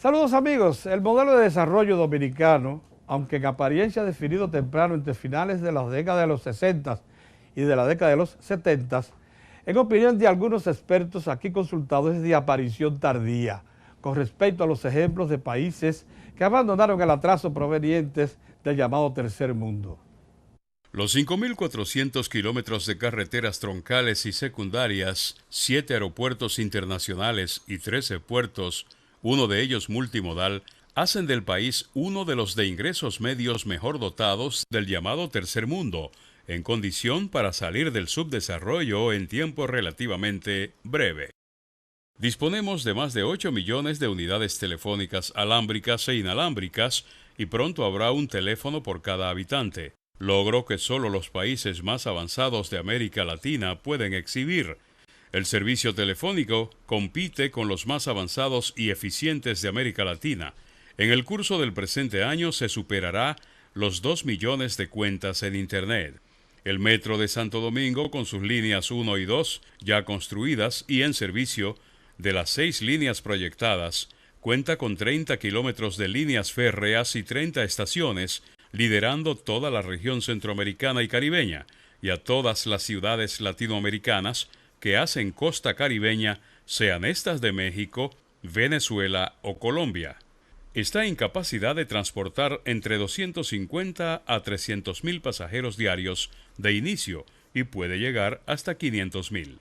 Saludos amigos, el modelo de desarrollo dominicano, aunque en apariencia definido temprano entre finales de la década de los 60 y de la década de los 70, en opinión de algunos expertos aquí consultados es de aparición tardía, con respecto a los ejemplos de países que abandonaron el atraso provenientes del llamado tercer mundo. Los 5.400 kilómetros de carreteras troncales y secundarias, 7 aeropuertos internacionales y 13 puertos, uno de ellos multimodal, hacen del país uno de los de ingresos medios mejor dotados del llamado tercer mundo, en condición para salir del subdesarrollo en tiempo relativamente breve. Disponemos de más de 8 millones de unidades telefónicas alámbricas e inalámbricas y pronto habrá un teléfono por cada habitante, logro que solo los países más avanzados de América Latina pueden exhibir. El servicio telefónico compite con los más avanzados y eficientes de América Latina. En el curso del presente año se superará los 2 millones de cuentas en Internet. El Metro de Santo Domingo, con sus líneas 1 y 2 ya construidas y en servicio, de las 6 líneas proyectadas, cuenta con 30 kilómetros de líneas férreas y 30 estaciones, liderando toda la región centroamericana y caribeña, y a todas las ciudades latinoamericanas que hacen costa caribeña, sean estas de México, Venezuela o Colombia. Está en capacidad de transportar entre 250 a 300.000 pasajeros diarios de inicio y puede llegar hasta 500.000.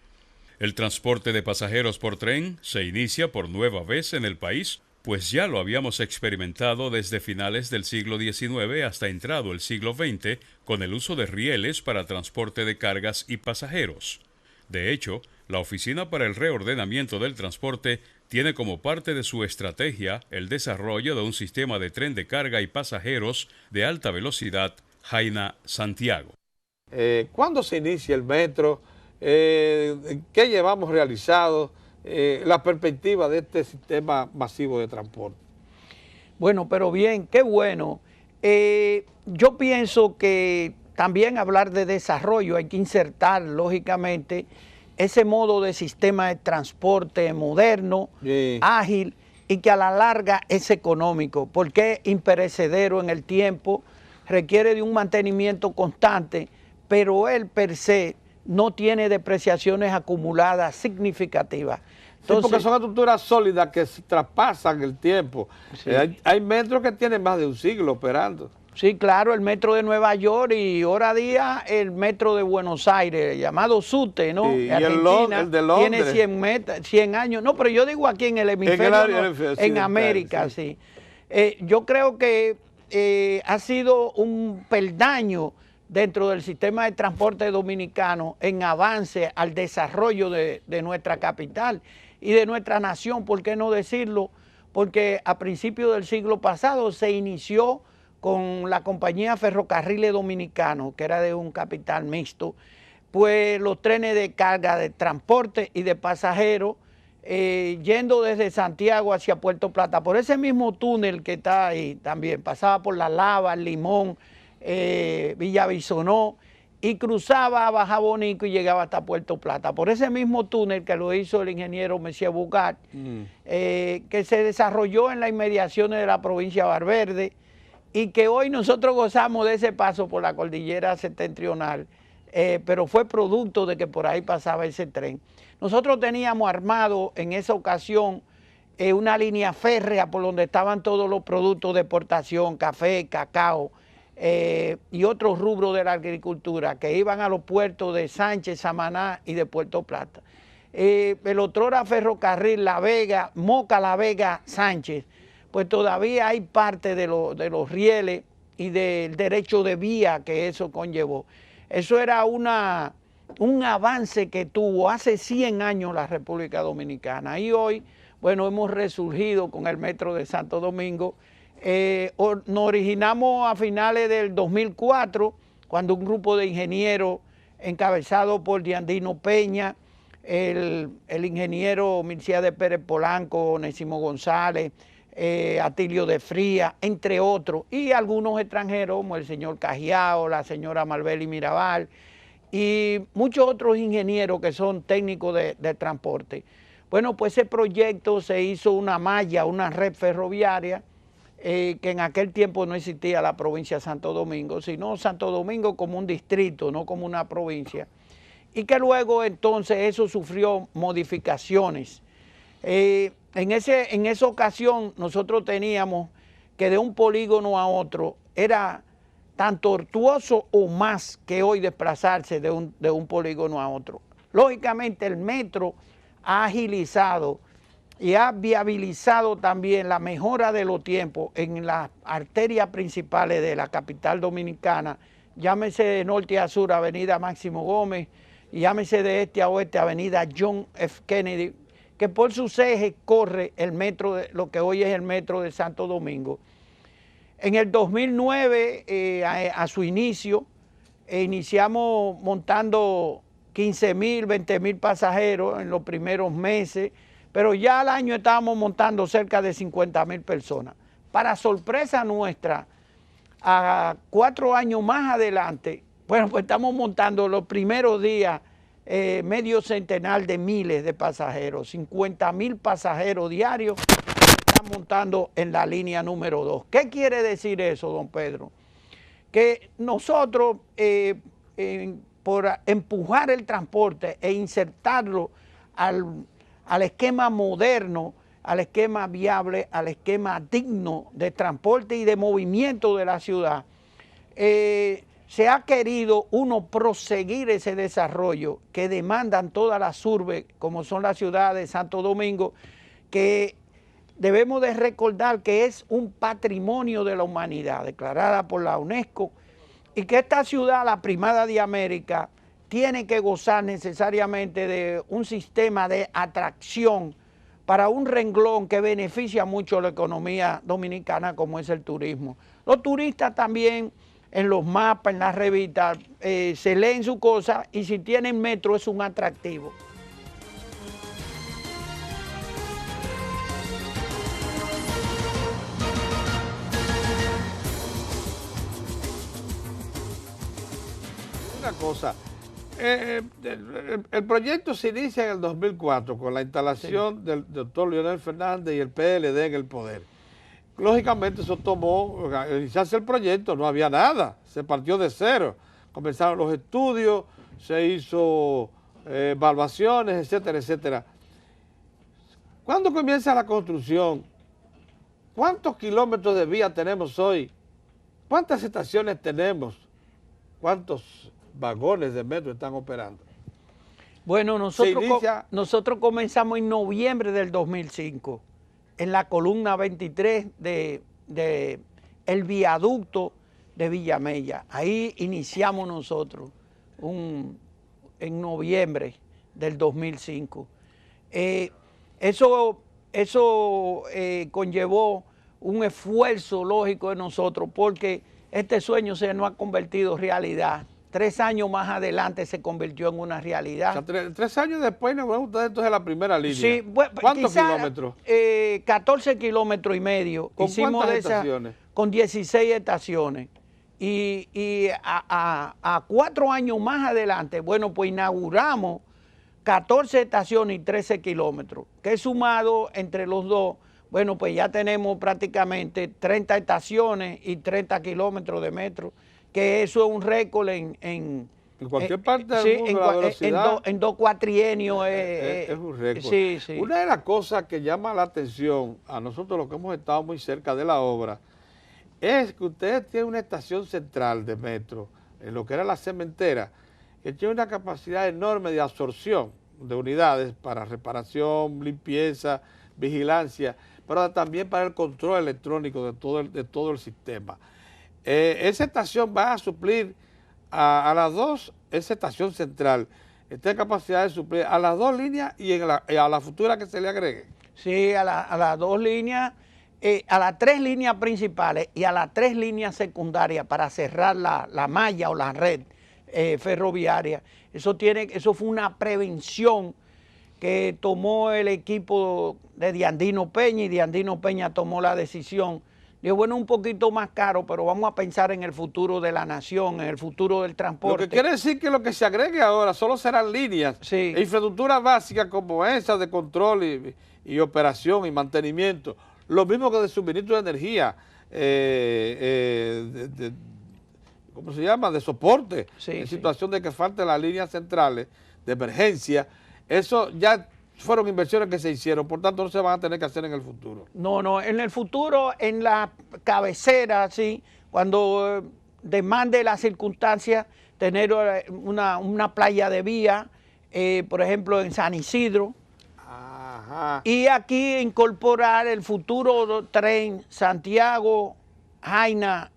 El transporte de pasajeros por tren se inicia por nueva vez en el país, pues ya lo habíamos experimentado desde finales del siglo XIX hasta entrado el siglo XX con el uso de rieles para transporte de cargas y pasajeros. De hecho, la Oficina para el Reordenamiento del Transporte tiene como parte de su estrategia el desarrollo de un sistema de tren de carga y pasajeros de alta velocidad, Jaina-Santiago. ¿Cuándo se inicia el metro? ¿Qué llevamos realizado? La perspectiva de este sistema masivo de transporte. Bueno, pero bien, qué bueno. Yo pienso que también hablar de desarrollo hay que insertar, lógicamente, ese modo de sistema de transporte moderno, sí, ágil y que a la larga es económico, porque es imperecedero en el tiempo, requiere de un mantenimiento constante, pero él per se no tiene depreciaciones acumuladas significativas. Entonces, sí, porque son estructuras sólidas que se traspasan el tiempo. Sí. Hay metros que tienen más de un siglo operando. Sí, claro, el metro de Nueva York y ahora día el metro de Buenos Aires, llamado SUTE, ¿no? Sí, y el de Londres. Tiene 100 años. No, pero yo digo aquí en el hemisferio, en América, sí. Yo creo que ha sido un peldaño dentro del sistema de transporte dominicano en avance al desarrollo de nuestra capital y de nuestra nación, ¿por qué no decirlo? Porque a principios del siglo pasado se inició con la compañía Ferrocarriles Dominicanos, que era de un capital mixto, pues los trenes de carga, de transporte y de pasajeros, yendo desde Santiago hacia Puerto Plata, por ese mismo túnel que está ahí también, pasaba por La Lava, Limón, Villa Bisonó, y cruzaba a Baja Bonico y llegaba hasta Puerto Plata, por ese mismo túnel que lo hizo el ingeniero Messier Bugat, que se desarrolló en las inmediaciones de la provincia de Valverde, y que hoy nosotros gozamos de ese paso por la cordillera septentrional, pero fue producto de que por ahí pasaba ese tren. Nosotros teníamos armado en esa ocasión una línea férrea por donde estaban todos los productos de exportación, café, cacao, y otros rubros de la agricultura que iban a los puertos de Sánchez, Samaná y de Puerto Plata. El otrora ferrocarril La Vega, Moca, La Vega, Sánchez, pues todavía hay parte de los rieles y del derecho de vía que eso conllevó. Eso era un avance que tuvo hace 100 años la República Dominicana y hoy, bueno, hemos resurgido con el Metro de Santo Domingo. Nos originamos a finales del 2004, cuando un grupo de ingenieros encabezado por Diandino Peña, el ingeniero Mircea de Pérez Polanco, Onésimo González, Atilio de Fría, entre otros, y algunos extranjeros como el señor Cajiao, la señora Marbeli Mirabal y muchos otros ingenieros que son técnicos de transporte. Bueno, pues ese proyecto se hizo una malla, una red ferroviaria, que en aquel tiempo no existía la provincia de Santo Domingo, sino Santo Domingo como un distrito, no como una provincia, y que luego entonces eso sufrió modificaciones. En esa ocasión nosotros teníamos que de un polígono a otro era tan tortuoso o más que hoy desplazarse de un polígono a otro. Lógicamente el metro ha agilizado y ha viabilizado también la mejora de los tiempos en las arterias principales de la capital dominicana, llámese de norte a sur Avenida Máximo Gómez y llámese de este a oeste Avenida John F. Kennedy, que por sus ejes corre el metro, lo que hoy es el metro de Santo Domingo. En el 2009, a su inicio, iniciamos montando 15.000, 20.000 pasajeros en los primeros meses, pero ya al año estábamos montando cerca de 50.000 personas. Para sorpresa nuestra, a 4 años más adelante, bueno, pues estamos montando los primeros días medio centenar de miles de pasajeros, 50.000 pasajeros diarios están montando en la línea número 2. ¿Qué quiere decir eso, don Pedro? Que nosotros, por empujar el transporte e insertarlo al esquema moderno, al esquema viable, al esquema digno de transporte y de movimiento de la ciudad, se ha querido proseguir ese desarrollo que demandan todas las urbes, como son la ciudad de Santo Domingo, que debemos de recordar que es un patrimonio de la humanidad, declarada por la UNESCO, y que esta ciudad, la primada de América, tiene que gozar necesariamente de un sistema de atracción para un renglón que beneficia mucho a la economía dominicana, como es el turismo. Los turistas también, en los mapas, en las revistas, se leen su cosa, y si tienen metro es un atractivo. Una cosa, el proyecto se inicia en el 2004 con la instalación del doctor Leonel Fernández y el PLD en el poder. Lógicamente eso tomó, al iniciarse el proyecto no había nada, se partió de cero, comenzaron los estudios, se hizo evaluaciones, etcétera, etcétera. ¿Cuándo comienza la construcción? ¿Cuántos kilómetros de vía tenemos hoy? ¿Cuántas estaciones tenemos? ¿Cuántos vagones de metro están operando? Bueno, nosotros comenzamos en noviembre del 2005, en la columna 23 de el viaducto de Villamella. Ahí iniciamos nosotros en noviembre del 2005. Eso conllevó un esfuerzo lógico de nosotros, porque este sueño se nos ha convertido en realidad. 3 años más adelante se convirtió en una realidad. O sea, 3 años después nos vamos ustedes entonces a la primera línea. Sí, bueno, ¿cuántos kilómetros? 14 kilómetros y medio. ¿Con cuántas estaciones? Con 16 estaciones. Y a 4 años más adelante, bueno, pues inauguramos 14 estaciones y 13 kilómetros, que sumado entre los dos, bueno, pues ya tenemos prácticamente 30 estaciones y 30 kilómetros de metro, que eso es un récord en cualquier parte del mundo, la velocidad. En 2 cuatrienios. Es un récord. Sí, sí. Una de las cosas que llama la atención a nosotros, los que hemos estado muy cerca de la obra, es que ustedes tienen una estación central de metro, en lo que era la cementera, que tiene una capacidad enorme de absorción de unidades para reparación, limpieza, vigilancia, pero también para el control electrónico de todo el sistema. Esa estación va a suplir a las dos, esa estación central, tiene capacidad de suplir a las 2 líneas y a la futura que se le agregue. Sí, a las 2 líneas, a las 3 líneas principales y a las 3 líneas secundarias para cerrar la malla o la red ferroviaria. Eso fue una prevención que tomó el equipo de Diandino Peña, y Diandino Peña tomó la decisión Digo, bueno, un poquito más caro, pero vamos a pensar en el futuro de la nación, en el futuro del transporte. Lo que quiere decir que lo que se agregue ahora solo serán líneas e infraestructura básica como esa de control y operación y mantenimiento. Lo mismo que de suministro de energía, ¿cómo se llama? De soporte, en situación de que falten las líneas centrales de emergencia. Eso ya fueron inversiones que se hicieron, por tanto no se van a tener que hacer en el futuro. No, en el futuro, en la cabecera, sí, cuando demande las circunstancias, tener una playa de vía, por ejemplo, en San Isidro. Ajá. Y aquí incorporar el futuro tren Santiago-Jaina,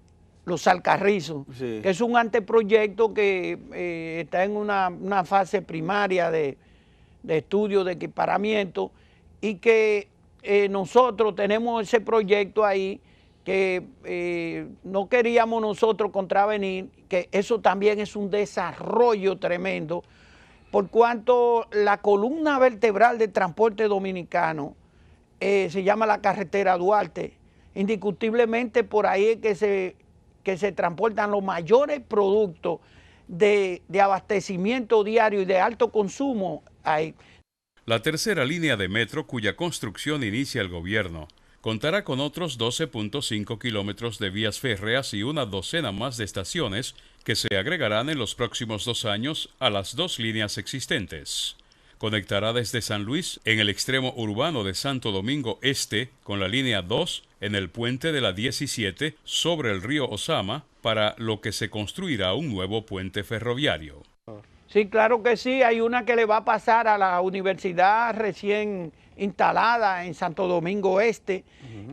Los Alcarrizos, que es un anteproyecto que está en una fase primaria de estudio de equiparamiento y que nosotros tenemos ese proyecto ahí que no queríamos nosotros contravenir, que eso también es un desarrollo tremendo, por cuanto la columna vertebral del transporte dominicano se llama la carretera Duarte. Indiscutiblemente por ahí es que se transportan los mayores productos de abastecimiento diario y de alto consumo ahí. La tercera línea de metro, cuya construcción inicia el gobierno, contará con otros 12.5 kilómetros de vías férreas y una docena más de estaciones que se agregarán en los próximos 2 años a las 2 líneas existentes. Conectará desde San Luis, en el extremo urbano de Santo Domingo Este, con la línea 2 en el puente de la 17 sobre el río Ozama, para lo que se construirá un nuevo puente ferroviario. Sí, claro que sí, hay una que le va a pasar a la universidad recién instalada en Santo Domingo Este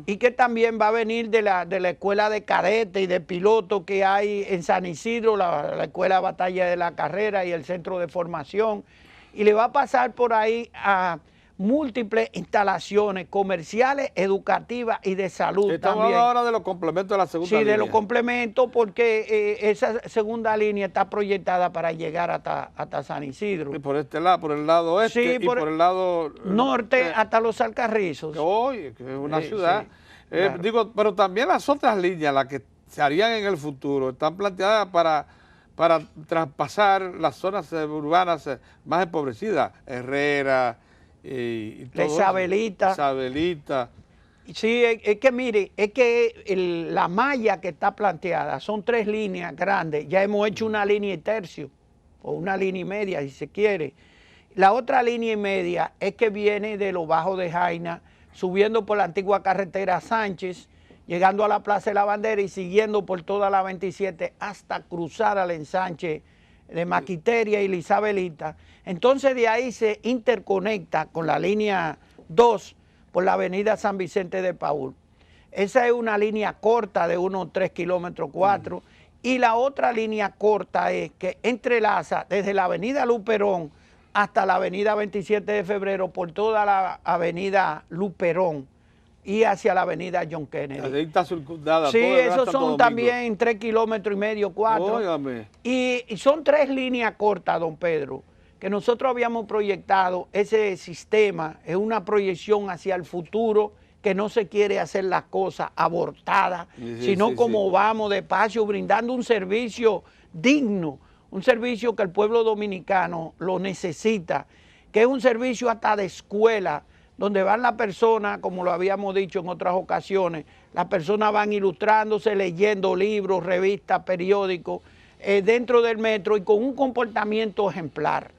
y que también va a venir de la escuela de cadete y de piloto que hay en San Isidro, la escuela Batalla de la Carrera y el centro de formación, y le va a pasar por ahí a múltiples instalaciones comerciales, educativas y de salud. Estamos también. Hablando ahora de los complementos de la segunda línea. Sí, de los complementos, porque esa segunda línea está proyectada para llegar hasta San Isidro. Y por este lado, por el lado este, y por el lado norte hasta Los Alcarrizos. Oye, que es una ciudad. Sí, claro. Digo, pero también las otras líneas, las que se harían en el futuro, están planteadas para traspasar las zonas urbanas más empobrecidas, Herrera, y todo Isabelita. Sí, es que mire, es que la malla que está planteada son 3 líneas grandes. Ya hemos hecho una línea y tercio, o una línea y media si se quiere. La otra línea y media es que viene de los bajos de Jaina, subiendo por la antigua carretera Sánchez, llegando a la Plaza de la Bandera y siguiendo por toda la 27 hasta cruzar al ensanche de Maquiteria y la Isabelita. Entonces de ahí se interconecta con la línea 2 por la avenida San Vicente de Paúl. Esa es una línea corta de unos 3 kilómetros 4 y la otra línea corta es que entrelaza desde la avenida Luperón hasta la avenida 27 de febrero por toda la avenida Luperón y hacia la avenida John Kennedy. Ahí está circundada. Sí, esos son también 3 kilómetros y medio, 4. Óigame. Y son 3 líneas cortas, don Pedro, que nosotros habíamos proyectado. Ese sistema es una proyección hacia el futuro, que no se quiere hacer las cosas abortadas, sino como vamos despacio, brindando un servicio digno, un servicio que el pueblo dominicano lo necesita, que es un servicio hasta de escuela, donde van las personas, como lo habíamos dicho en otras ocasiones, las personas van ilustrándose, leyendo libros, revistas, periódicos, dentro del metro y con un comportamiento ejemplar.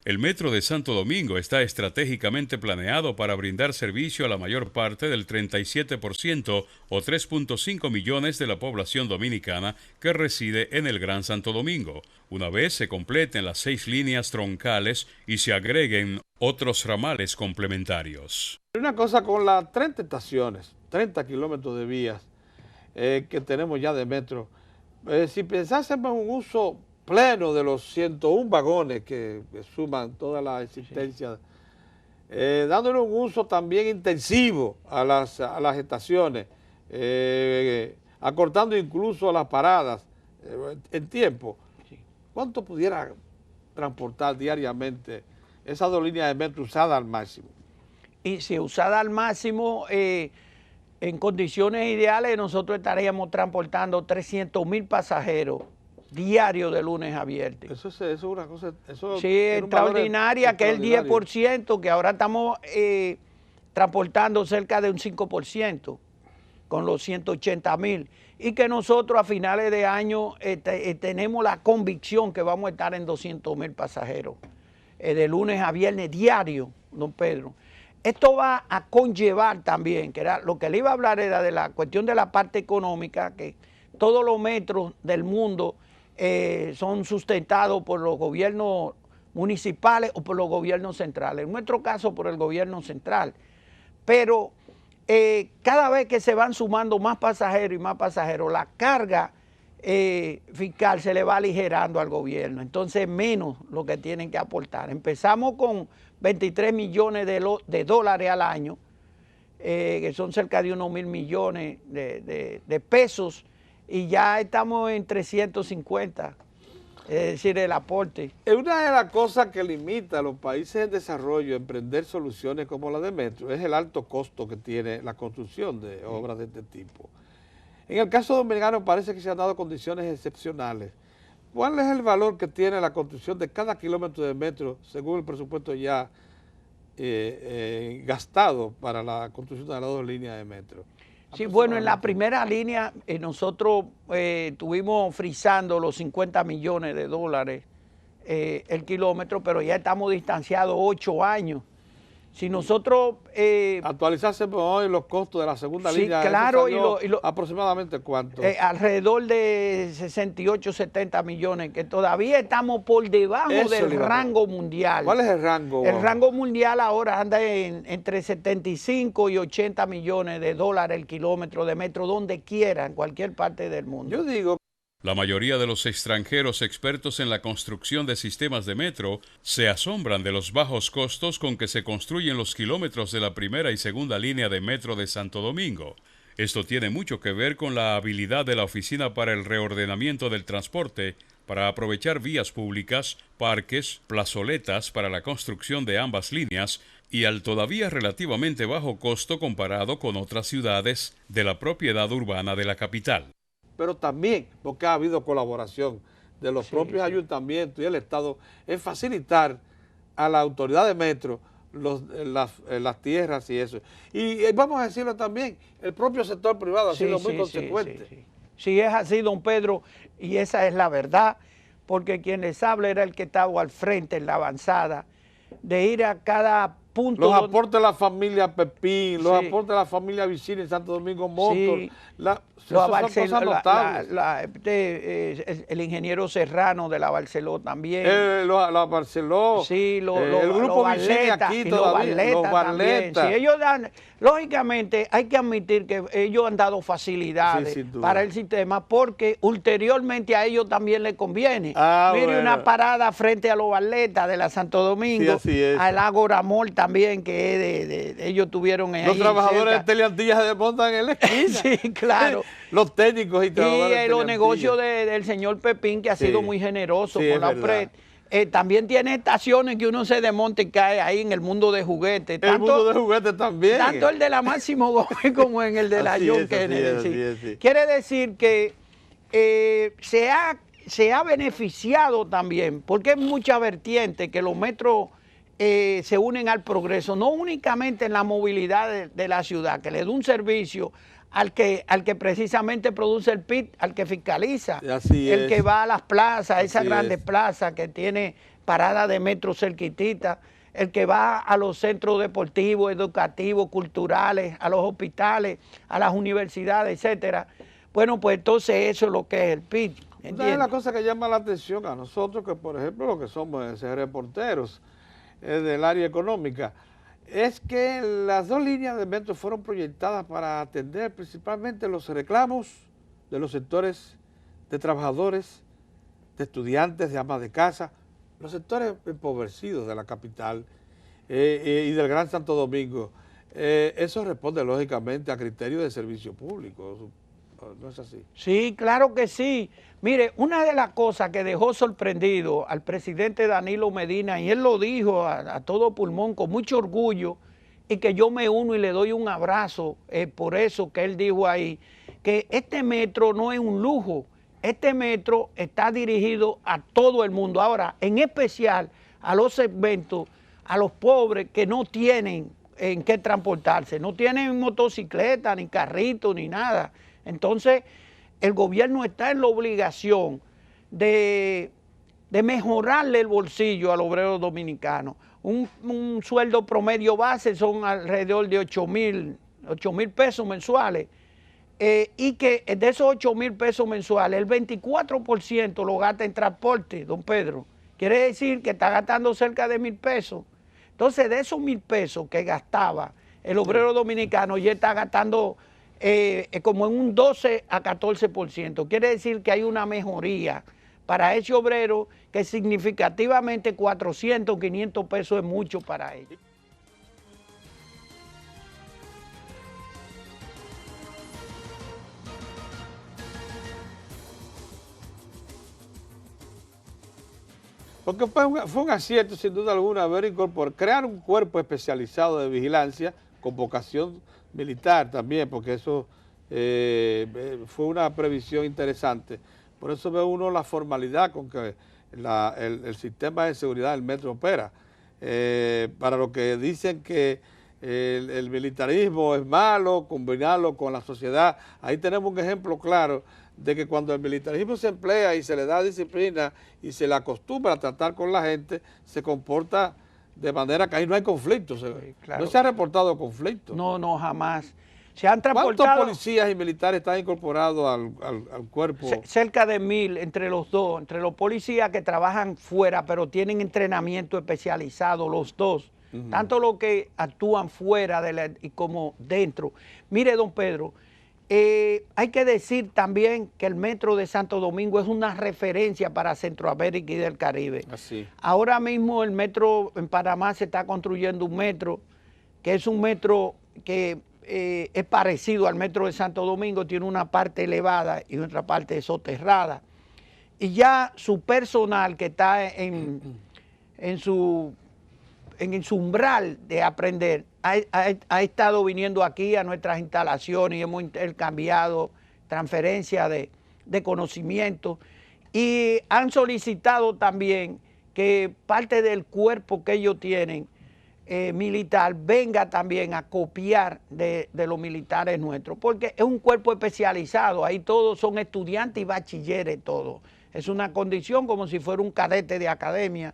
El Metro de Santo Domingo está estratégicamente planeado para brindar servicio a la mayor parte del 37% o 3.5 millones de la población dominicana que reside en el Gran Santo Domingo, una vez se completen las 6 líneas troncales y se agreguen otros ramales complementarios. Una cosa con las 30 estaciones, 30 kilómetros de vías que tenemos ya de metro, si pensásemos en un uso pleno de los 101 vagones que suman toda la existencia, dándole un uso también intensivo a las estaciones, acortando incluso las paradas en tiempo. ¿Cuánto pudiera transportar diariamente esas 2 líneas de metro usadas al máximo? Y si usada al máximo, en condiciones ideales nosotros estaríamos transportando 300,000 pasajeros diarios de lunes a viernes. Eso es una cosa... Eso sí, extraordinaria, que es el 10%, que ahora estamos transportando cerca de un 5%, con los 180,000. Y que nosotros a finales de año tenemos la convicción que vamos a estar en 200,000 pasajeros, de lunes a viernes diario, don Pedro. Esto va a conllevar también, que era lo que le iba a hablar era de la cuestión de la parte económica, que todos los metros del mundo son sustentados por los gobiernos municipales o por los gobiernos centrales. En nuestro caso por el gobierno central. Pero cada vez que se van sumando más pasajeros y más pasajeros, la carga fiscal se le va aligerando al gobierno. Entonces menos lo que tienen que aportar. Empezamos con 23 millones de dólares al año, que son cerca de unos 1,000 millones de pesos, y ya estamos en 350, es decir, el aporte. Una de las cosas que limita a los países en desarrollo a emprender soluciones como la de Metro es el alto costo que tiene la construcción de obras de este tipo. En el caso dominicano parece que se han dado condiciones excepcionales. ¿Cuál es el valor que tiene la construcción de cada kilómetro de metro según el presupuesto ya gastado para la construcción de las 2 líneas de metro? Sí, bueno, en la primera línea nosotros estuvimos frisando los 50 millones de dólares el kilómetro, pero ya estamos distanciados 8 años. Si nosotros... actualizásemos hoy los costos de la segunda línea. Sí, claro. ¿Aproximadamente cuánto? Alrededor de 68, 70 millones, que todavía estamos por debajo del rango mundial. ¿Cuál es el rango? El rango mundial ahora anda entre 75 y 80 millones de dólares el kilómetro de metro, donde quiera, en cualquier parte del mundo. Yo digo... La mayoría de los extranjeros expertos en la construcción de sistemas de metro se asombran de los bajos costos con que se construyen los kilómetros de la primera y segunda línea de metro de Santo Domingo. Esto tiene mucho que ver con la habilidad de la Oficina para el Reordenamiento del Transporte para aprovechar vías públicas, parques, plazoletas para la construcción de ambas líneas y al todavía relativamente bajo costo comparado con otras ciudades de la propiedad urbana de la capital. Pero también porque ha habido colaboración de los propios ayuntamientos y el Estado en facilitar a la autoridad de metro las tierras y eso. Y vamos a decirlo también, el propio sector privado ha sido muy consecuente. Sí, es así, don Pedro, y esa es la verdad, porque quien les habla era el que estaba al frente en la avanzada, de ir a cada punto. Los aportes de la familia Pepín, los aportes de la familia Vicini en Santo Domingo Motor, el ingeniero Serrano de la Barceló también. La Barceló. Sí, el grupo Vicini aquí todavía, los Barletas. Sí, ellos dan, lógicamente hay que admitir que ellos han dado facilidades para el sistema porque ulteriormente a ellos también les conviene. Mire, una parada frente a los Barletas de la Santo Domingo, al Ágora Mall también, que ellos tuvieron los trabajadores de Teleantilla se desmontan en la esquina. Sí, claro. Los técnicos y trabajadores. Y los negocios del señor Pepín, que ha sido muy generoso con la OPRED. También tiene estaciones que uno se desmonta y cae ahí en el mundo de juguetes. El mundo de juguetes también. Tanto el de la Máximo Gómez como en el de la John Kennedy. Quiere decir que se ha beneficiado también, porque es mucha vertiente que los metros se unen al progreso, no únicamente en la movilidad de la ciudad, que le da un servicio al que precisamente produce el PIT, al que fiscaliza, el que va a las plazas, esas grandes plazas que tiene paradas de metro cerquitita, el que va a los centros deportivos, educativos, culturales, a los hospitales, a las universidades, etcétera. Bueno, pues entonces eso es lo que es el PIT. Una de las cosas que llama la atención a nosotros, que por ejemplo lo que somos reporteros del área económica, es que las 2 líneas de metro fueron proyectadas para atender principalmente los reclamos de los sectores de trabajadores, de estudiantes, de amas de casa, los sectores empobrecidos de la capital y del Gran Santo Domingo. Eso responde lógicamente a criterios de servicio público, ¿no es así? Sí, claro que sí. Mire, una de las cosas que dejó sorprendido al presidente Danilo Medina, y él lo dijo a todo pulmón, con mucho orgullo, y que yo me uno y le doy un abrazo por eso que él dijo ahí, que este metro no es un lujo, este metro está dirigido a todo el mundo. Ahora, en especial a los segmentos, a los pobres que no tienen en qué transportarse, no tienen motocicleta, ni carrito, ni nada. Entonces, el gobierno está en la obligación de mejorarle el bolsillo al obrero dominicano. Un sueldo promedio base son alrededor de 8,000 pesos mensuales. Y que de esos 8,000 pesos mensuales, el 24% lo gasta en transporte, don Pedro. Quiere decir que está gastando cerca de 1,000 pesos. Entonces, de esos 1,000 pesos que gastaba el obrero dominicano, ya está gastando como en un 12 a 14%. Quiere decir que hay una mejoría para ese obrero que significativamente 400, 500 pesos es mucho para ellos. Porque fue un acierto, sin duda alguna, crear un cuerpo especializado de vigilancia con vocación militar también, porque eso fue una previsión interesante. Por eso ve uno la formalidad con que el sistema de seguridad del metro opera. Para lo que dicen que el militarismo es malo, combinarlo con la sociedad, ahí tenemos un ejemplo claro de que cuando el militarismo se emplea y se le da disciplina y se le acostumbra a tratar con la gente, se comporta de manera que ahí no hay conflictos. Sí, claro. No se ha reportado conflictos. No, no, jamás. Se han transportado. ¿Cuántos policías y militares están incorporados al cuerpo? Cerca de 1,000 entre los dos, entre los policías que trabajan fuera, pero tienen entrenamiento especializado, los dos. Tanto los que actúan fuera y como dentro. Mire, don Pedro, hay que decir también que el metro de Santo Domingo es una referencia para Centroamérica y del Caribe. Así. Ahora mismo el metro en Panamá se está construyendo un metro, que es un metro que es parecido al metro de Santo Domingo, tiene una parte elevada y otra parte soterrada. Y ya su personal que está en su umbral de aprender, ha estado viniendo aquí a nuestras instalaciones y hemos intercambiado transferencia de conocimiento y han solicitado también que parte del cuerpo que ellos tienen militar venga también a copiar de los militares nuestros, porque es un cuerpo especializado, ahí todos son estudiantes y bachilleres todos, es una condición como si fuera un cadete de academia.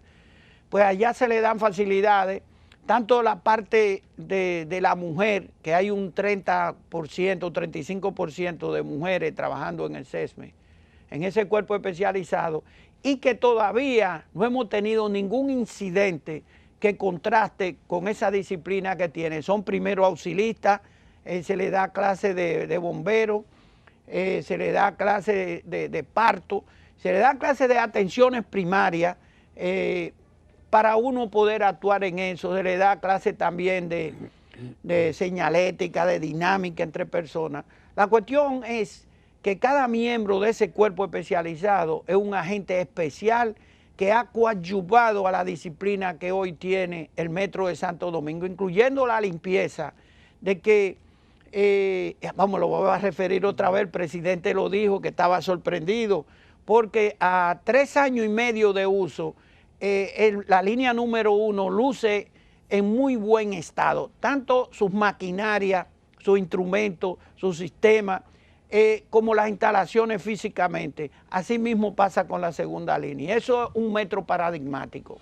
Pues allá se le dan facilidades, tanto la parte de la mujer, que hay un 30%, 35% de mujeres trabajando en el CESME, en ese cuerpo especializado, y que todavía no hemos tenido ningún incidente que contraste con esa disciplina que tiene. Son primeros auxilistas, se le da clase de bomberos, se le da clase de parto, se le da clase de atenciones primarias, para uno poder actuar en eso. Se le da clase también de señalética, de dinámica entre personas. La cuestión es que cada miembro de ese cuerpo especializado es un agente especial que ha coadyuvado a la disciplina que hoy tiene el Metro de Santo Domingo, incluyendo la limpieza, de que, lo voy a referir otra vez, el presidente lo dijo, que estaba sorprendido, porque a 3 años y medio de uso, la línea número 1 luce en muy buen estado, tanto sus maquinarias, sus instrumentos, su sistema, como las instalaciones físicamente. Así mismo pasa con la segunda línea. Eso es un metro paradigmático.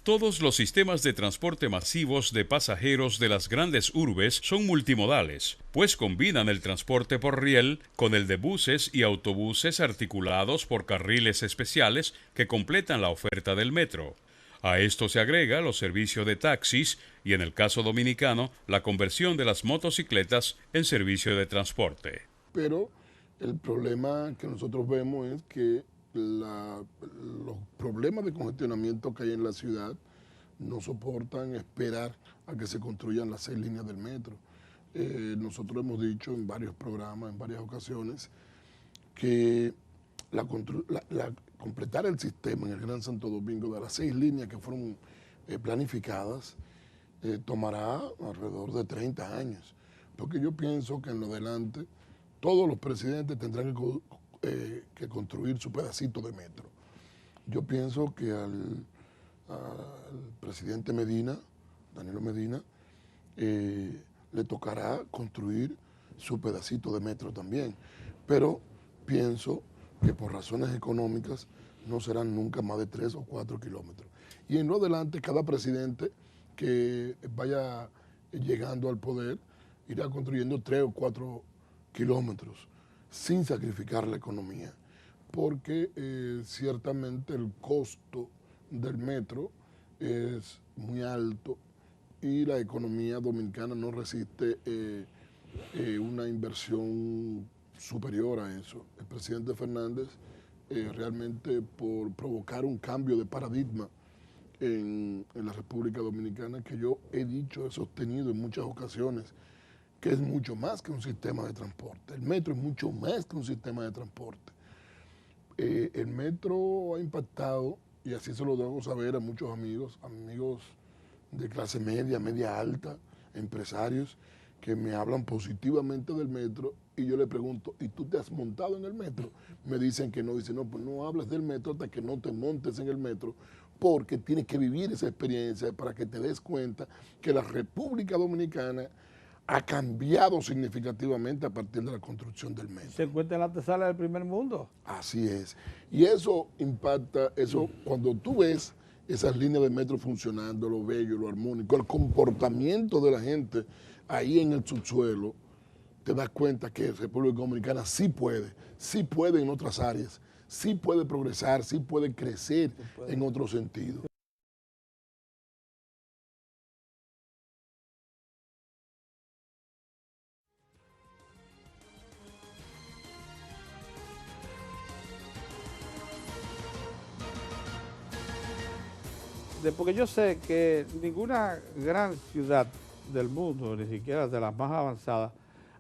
Todos los sistemas de transporte masivos de pasajeros de las grandes urbes son multimodales, pues combinan el transporte por riel con el de buses y autobuses articulados por carriles especiales que completan la oferta del metro. A esto se agrega los servicios de taxis y, en el caso dominicano, la conversión de las motocicletas en servicio de transporte. Pero el problema que nosotros vemos es que los problemas de congestionamiento que hay en la ciudad no soportan esperar a que se construyan las 6 líneas del metro. Nosotros hemos dicho en varios programas, en varias ocasiones, que completar el sistema en el Gran Santo Domingo de las 6 líneas que fueron planificadas tomará alrededor de 30 años, porque yo pienso que en lo adelante todos los presidentes tendrán que construir su pedacito de metro. Yo pienso que al presidente Medina, Danilo Medina, le tocará construir su pedacito de metro también, pero pienso que por razones económicas no serán nunca más de 3 o 4 kilómetros. Y en lo adelante, cada presidente que vaya llegando al poder irá construyendo 3 o 4 kilómetros sin sacrificar la economía, porque ciertamente el costo del metro es muy alto y la economía dominicana no resiste una inversión superior a eso. El presidente Fernández realmente por provocar un cambio de paradigma en la República Dominicana, que yo he dicho, he sostenido en muchas ocasiones, que es mucho más que un sistema de transporte. El metro es mucho más que un sistema de transporte. El metro ha impactado, y así se lo debo saber a muchos amigos de clase media, media alta, empresarios, que me hablan positivamente del metro, y yo le pregunto, ¿y tú te has montado en el metro? Me dicen que no, dicen, no, pues no hables del metro hasta que no te montes en el metro, porque tienes que vivir esa experiencia para que te des cuenta que la República Dominicana ha cambiado significativamente a partir de la construcción del metro. Se encuentra en la antesala del primer mundo. Así es. Y eso impacta, eso cuando tú ves esas líneas de metro funcionando, lo bello, lo armónico, el comportamiento de la gente ahí en el subsuelo, te das cuenta que República Dominicana sí puede en otras áreas, sí puede progresar, sí puede crecer en otro sentido. Porque yo sé que ninguna gran ciudad del mundo, ni siquiera de las más avanzadas,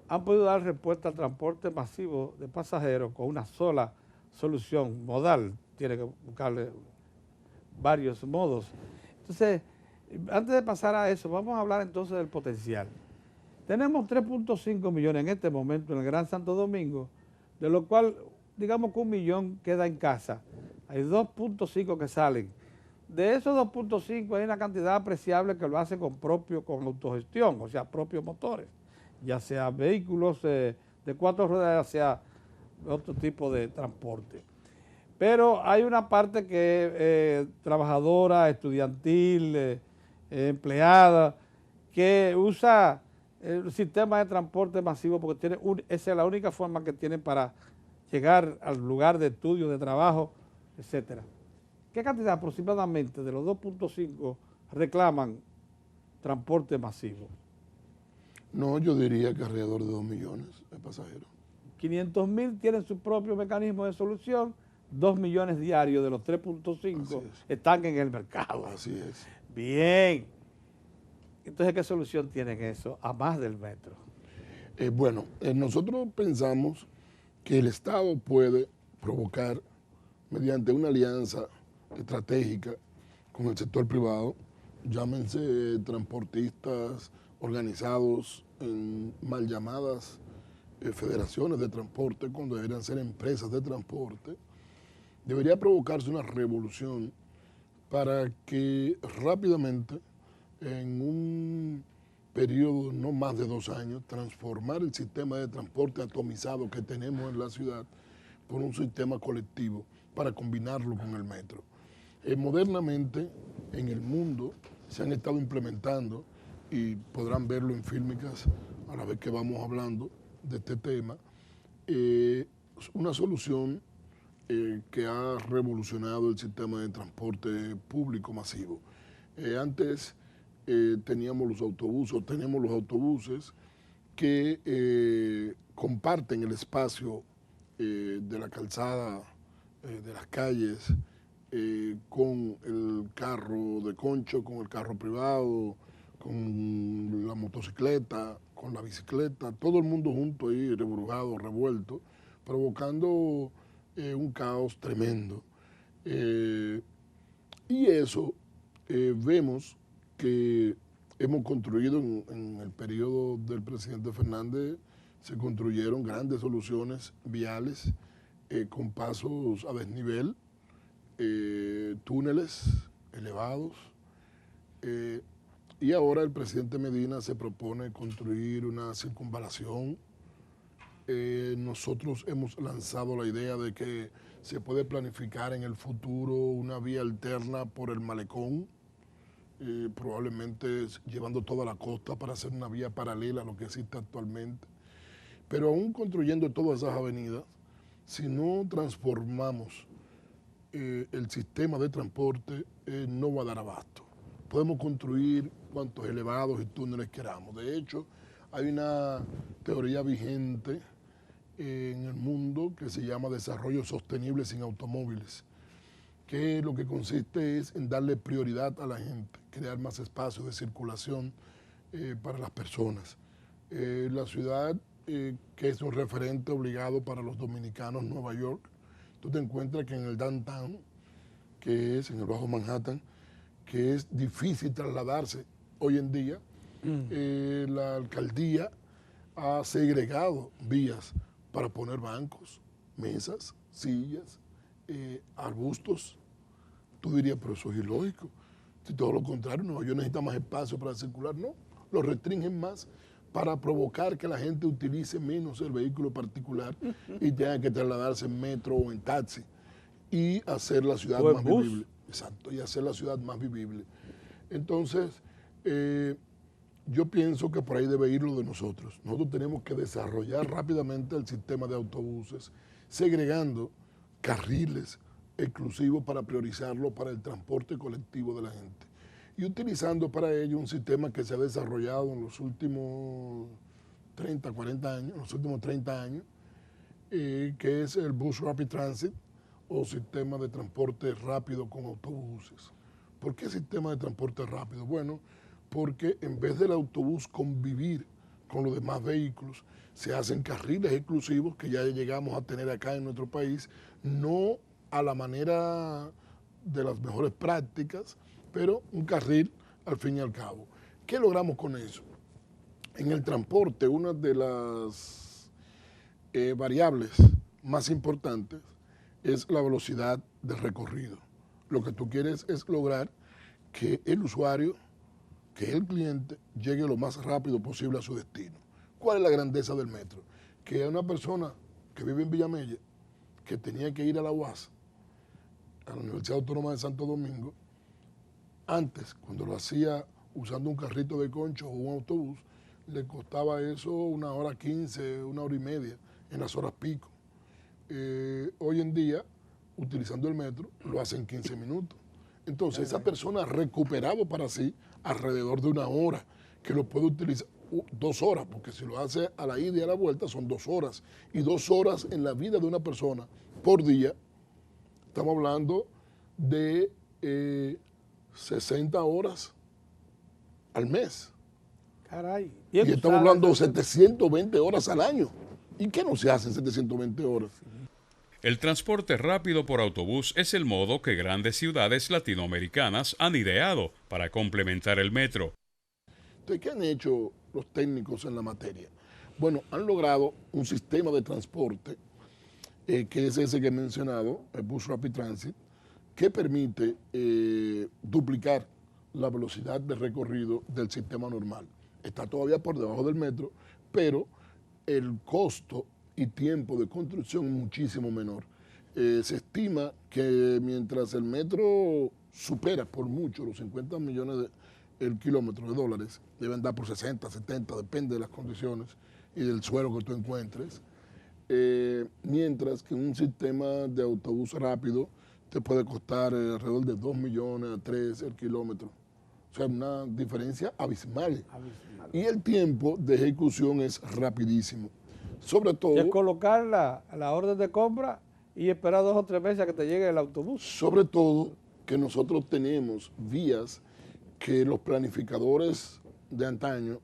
han podido dar respuesta al transporte masivo de pasajeros con una sola solución modal. Tiene que buscarle varios modos. Entonces, antes de pasar a eso, vamos a hablar entonces del potencial. Tenemos 3.5 millones en este momento en el Gran Santo Domingo, de lo cual, digamos que 1 millón queda en casa. Hay 2.5 que salen. De esos 2.5 hay una cantidad apreciable que lo hace con autogestión, o sea, propios motores, ya sea vehículos de 4 ruedas, ya sea otro tipo de transporte. Pero hay una parte que es trabajadora, estudiantil, empleada, que usa el sistema de transporte masivo porque esa es la única forma que tienen para llegar al lugar de estudio, de trabajo, etcétera. ¿Qué cantidad aproximadamente de los 2.5 reclaman transporte masivo? No, yo diría que alrededor de 2 millones de pasajeros. 500.000 tienen su propio mecanismo de solución, 2 millones diarios de los 3.5 están en el mercado. Así es. Bien. Entonces, ¿qué solución tienen eso, a más del metro? Nosotros pensamos que el Estado puede provocar, mediante una alianza estratégica con el sector privado, llámense transportistas organizados en mal llamadas federaciones de transporte, cuando deberían ser empresas de transporte, debería provocarse una revolución para que rápidamente, en un periodo no más de 2 años, transformar el sistema de transporte atomizado que tenemos en la ciudad por un sistema colectivo para combinarlo con el metro. Modernamente, en el mundo, se han estado implementando, y podrán verlo en fílmicas a la vez que vamos hablando de este tema, una solución que ha revolucionado el sistema de transporte público masivo. Antes tenemos los autobuses que comparten el espacio de la calzada, de las calles, con el carro de concho, con el carro privado, con la motocicleta, con la bicicleta, todo el mundo junto ahí, reburujado, revuelto, provocando un caos tremendo. Y eso vemos que hemos construido en el periodo del presidente Fernández, se construyeron grandes soluciones viales con pasos a desnivel, túneles elevados, y ahora el presidente Medina se propone construir una circunvalación. Nosotros hemos lanzado la idea de que se puede planificar en el futuro una vía alterna por el malecón, probablemente llevando toda la costa para hacer una vía paralela a lo que existe actualmente. Pero aún construyendo todas esas avenidas, si no transformamos el sistema de transporte, no va a dar abasto. Podemos construir cuantos elevados y túneles queramos. De hecho, hay una teoría vigente en el mundo que se llama desarrollo sostenible sin automóviles, que lo que consiste es en darle prioridad a la gente, crear más espacios de circulación para las personas. La ciudad, que es un referente obligado para los dominicanos, Nueva York, tú te encuentras que en el downtown, que es en el Bajo Manhattan, que es difícil trasladarse hoy en día, la alcaldía ha segregado vías para poner bancos, mesas, sillas, arbustos. Tú dirías, pero eso es ilógico. Si todo lo contrario, Nueva York necesita más espacio para circular. No, lo restringen más para provocar que la gente utilice menos el vehículo particular y tenga que trasladarse en metro o en taxi y hacer la ciudad más vivible. Exacto, y hacer la ciudad más vivible. Entonces, yo pienso que por ahí debe ir lo de nosotros. Nosotros tenemos que desarrollar rápidamente el sistema de autobuses, segregando carriles exclusivos para priorizarlo para el transporte colectivo de la gente. Y utilizando para ello un sistema que se ha desarrollado en los últimos 30, 40 años, los últimos 30 años, que es el Bus Rapid Transit o sistema de transporte rápido con autobuses. ¿Por qué sistema de transporte rápido? Bueno, porque en vez del autobús convivir con los demás vehículos, se hacen carriles exclusivos que ya llegamos a tener acá en nuestro país, no a la manera de las mejores prácticas, pero un carril al fin y al cabo. ¿Qué logramos con eso? En el transporte, una de las variables más importantes es la velocidad de recorrido. Lo que tú quieres es lograr que el usuario, que el cliente, llegue lo más rápido posible a su destino. ¿Cuál es la grandeza del metro? Que una persona que vive en Villamella, que tenía que ir a la UAS, a la Universidad Autónoma de Santo Domingo, antes, cuando lo hacía usando un carrito de concho o un autobús, le costaba eso 1:15, 1:30 en las horas pico. Hoy en día, utilizando el metro, lo hace en 15 minutos. Entonces, esa persona ha recuperado para sí alrededor de 1 hora, que lo puede utilizar 2 horas, porque si lo hace a la ida y a la vuelta son 2 horas. Y 2 horas en la vida de una persona por día, estamos hablando de 60 horas al mes. Caray. Y estamos hablando de 720 horas al año. ¿Y qué no se hace en 720 horas? El transporte rápido por autobús es el modo que grandes ciudades latinoamericanas han ideado para complementar el metro. Entonces, ¿qué han hecho los técnicos en la materia? Bueno, han logrado un sistema de transporte, que es ese que he mencionado, el Bus Rapid Transit, que permite duplicar la velocidad de recorrido del sistema normal. Está todavía por debajo del metro, pero el costo y tiempo de construcción es muchísimo menor. Se estima que mientras el metro supera por mucho los 50 millones el kilómetro de dólares, deben dar por 60, 70, depende de las condiciones y del suelo que tú encuentres, mientras que un sistema de autobús rápido te puede costar alrededor de 2 millones a 3 el kilómetro. O sea, una diferencia abismal. Y el tiempo de ejecución es rapidísimo. Sobre todo... Es colocar la orden de compra y esperar 2 o 3 meses a que te llegue el autobús. Sobre todo que nosotros tenemos vías que los planificadores de antaño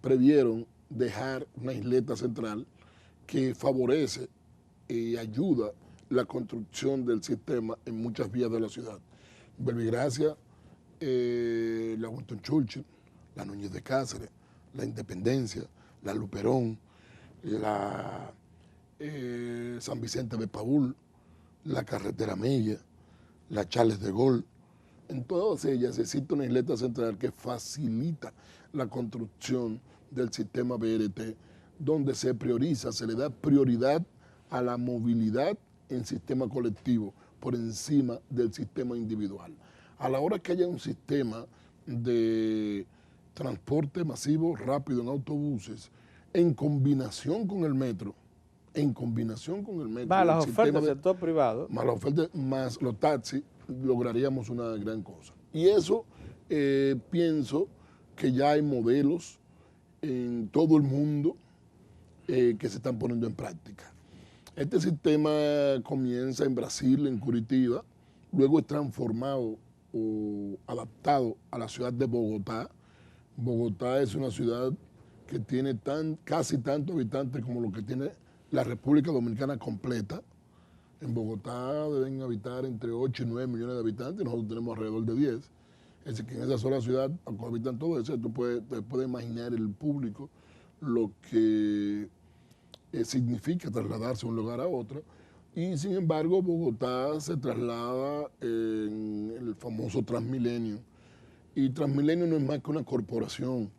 previeron dejar una isleta central que favorece y ayuda la construcción del sistema en muchas vías de la ciudad. Verbigracia, la Winston Churchill, la Núñez de Cáceres, la Independencia, la Luperón, la San Vicente de Paúl, la Carretera Mella, la Charles de Gaulle. En todas ellas existe una isleta central que facilita la construcción del sistema BRT, donde se prioriza, se le da prioridad a la movilidad en sistema colectivo por encima del sistema individual. A la hora que haya un sistema de transporte masivo rápido en autobuses, en combinación con el metro, más las ofertas del sector privado, más las ofertas, más los taxis, lograríamos una gran cosa. Y eso pienso que ya hay modelos en todo el mundo que se están poniendo en práctica. Este sistema comienza en Brasil, en Curitiba, luego es transformado o adaptado a la ciudad de Bogotá. Bogotá es una ciudad que tiene casi tantos habitantes como lo que tiene la República Dominicana completa. En Bogotá deben habitar entre 8 y 9 millones de habitantes, nosotros tenemos alrededor de 10. Es decir, que en esa sola ciudad habitan todo eso, te puedes imaginar el público, lo que significa trasladarse de un lugar a otro. Y sin embargo, Bogotá se traslada en el famoso Transmilenio. Y Transmilenio no es más que una corporación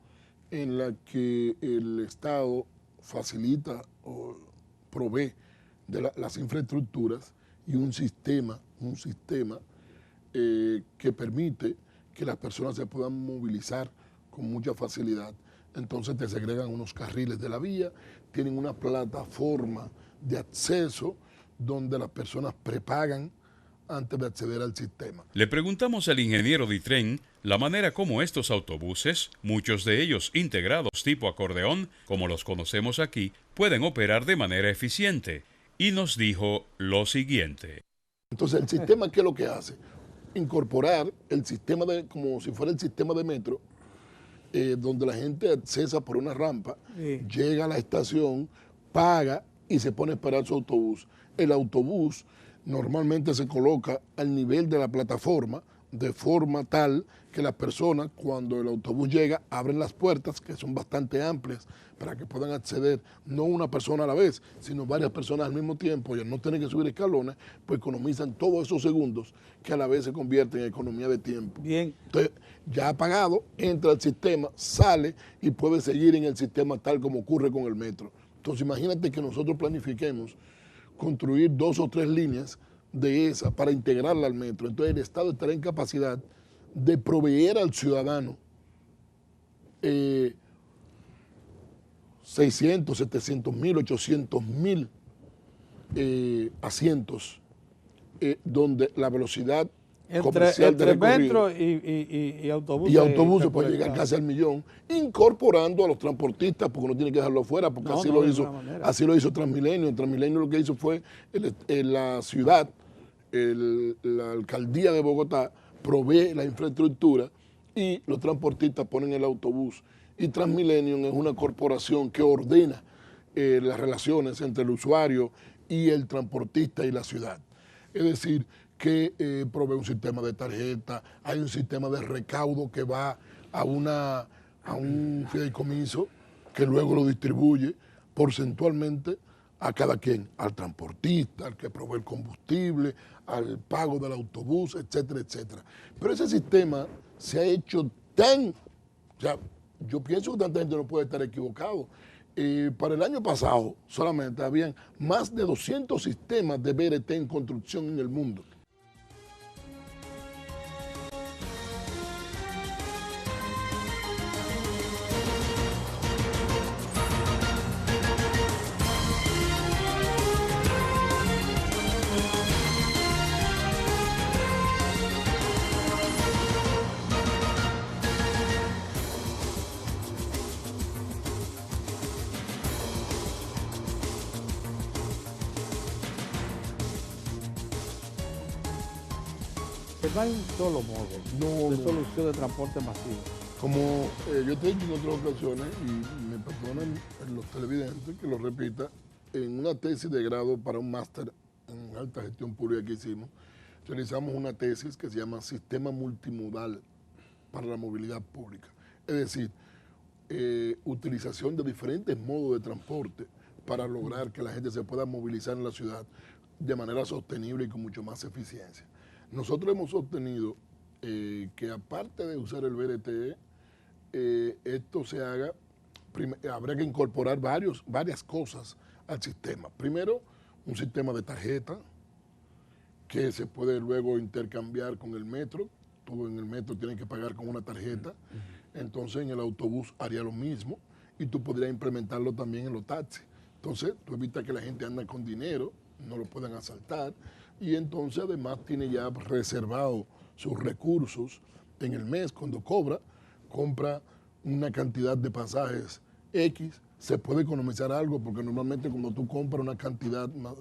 en la que el Estado facilita o provee de las infraestructuras y un sistema que permite que las personas se puedan movilizar con mucha facilidad. Entonces te segregan unos carriles de la vía, tienen una plataforma de acceso donde las personas prepagan antes de acceder al sistema. Le preguntamos al ingeniero Ditren la manera como estos autobuses, muchos de ellos integrados tipo acordeón, como los conocemos aquí, pueden operar de manera eficiente. Y nos dijo lo siguiente. Entonces, el sistema, ¿qué es lo que hace? Incorporar el sistema como si fuera el sistema de metro, donde la gente accesa por una rampa, llega a la estación, paga y se pone a esperar su autobús. El autobús normalmente se coloca al nivel de la plataforma, de forma tal que las personas, cuando el autobús llega, abren las puertas, que son bastante amplias, para que puedan acceder, no una persona a la vez, sino varias personas al mismo tiempo, y al no tener que subir escalones, pues economizan todos esos segundos que a la vez se convierten en economía de tiempo. Bien. Entonces, ya ha pagado, entra al sistema, sale y puede seguir en el sistema tal como ocurre con el metro. Entonces, imagínate que nosotros planifiquemos construir 2 o 3 líneas de esa para integrarla al metro. Entonces el Estado estará en capacidad de proveer al ciudadano 600, 700 mil, 800 mil asientos donde la velocidad comercial entre metro y autobuses. Y autobuses puede llegar casi al 1.000.000, incorporando a los transportistas, porque no tiene que dejarlo afuera, porque así lo hizo Transmilenio. En Transmilenio lo que hizo fue la ciudad, la alcaldía de Bogotá provee la infraestructura y los transportistas ponen el autobús. Y Transmilenio es una corporación que ordena las relaciones entre el usuario y el transportista y la ciudad. Es decir, que provee un sistema de tarjeta, hay un sistema de recaudo que va a un fideicomiso que luego lo distribuye porcentualmente a cada quien, al transportista, al que provee el combustible, al pago del autobús, etcétera, etcétera. Pero ese sistema se ha hecho yo pienso que tanta gente no puede estar equivocado. Para el año pasado solamente habían más de 200 sistemas de BRT en construcción en el mundo. No hay un solo modo de solución de transporte masivo. Como yo te he dicho en otras ocasiones, y me perdonan los televidentes que lo repita, en una tesis de grado para un máster en alta gestión pública que hicimos, realizamos una tesis que se llama Sistema Multimodal para la movilidad pública. Es decir, utilización de diferentes modos de transporte para lograr que la gente se pueda movilizar en la ciudad de manera sostenible y con mucho más eficiencia. Nosotros hemos obtenido que aparte de usar el BRT, esto se haga, habría que incorporar varias cosas al sistema. Primero, un sistema de tarjeta que se puede luego intercambiar con el metro. Tú en el metro tienes que pagar con una tarjeta. Entonces en el autobús haría lo mismo y tú podrías implementarlo también en los taxis. Entonces tú evitas que la gente ande con dinero, no lo puedan asaltar y entonces además tiene ya reservado sus recursos en el mes. Cuando compra una cantidad de pasajes X, se puede economizar algo porque normalmente cuando tú compras una cantidad más,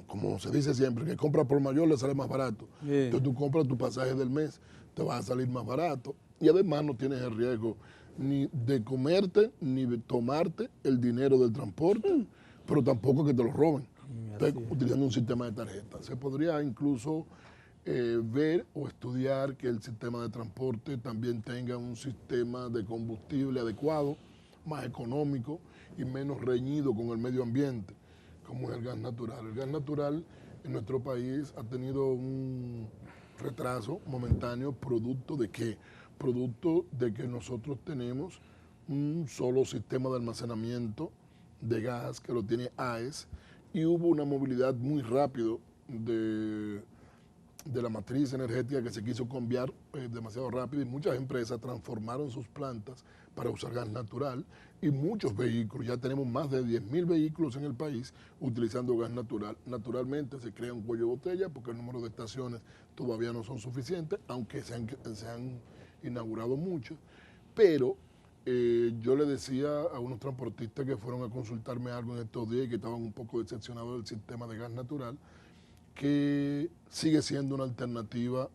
como se dice siempre, que compra por mayor le sale más barato. Yeah. Entonces tú compras tu pasaje del mes, te va a salir más barato y además no tienes el riesgo ni de comerte ni de tomarte el dinero del transporte, pero tampoco que te lo roben. Entonces, utilizando un sistema de tarjeta. Se podría incluso ver o estudiar que el sistema de transporte también tenga un sistema de combustible adecuado, más económico y menos reñido con el medio ambiente, como es el gas natural. El gas natural en nuestro país ha tenido un retraso momentáneo, ¿producto de qué? Producto de que nosotros tenemos un solo sistema de almacenamiento de gas que lo tiene AES y hubo una movilidad muy rápido de la matriz energética que se quiso cambiar demasiado rápido y muchas empresas transformaron sus plantas para usar gas natural y muchos vehículos, ya tenemos más de 10.000 vehículos en el país utilizando gas natural. Naturalmente se crea un cuello de botella porque el número de estaciones todavía no son suficientes, aunque se han inaugurado muchas, pero yo le decía a unos transportistas que fueron a consultarme algo en estos días y que estaban un poco decepcionados del sistema de gas natural, que sigue siendo una alternativa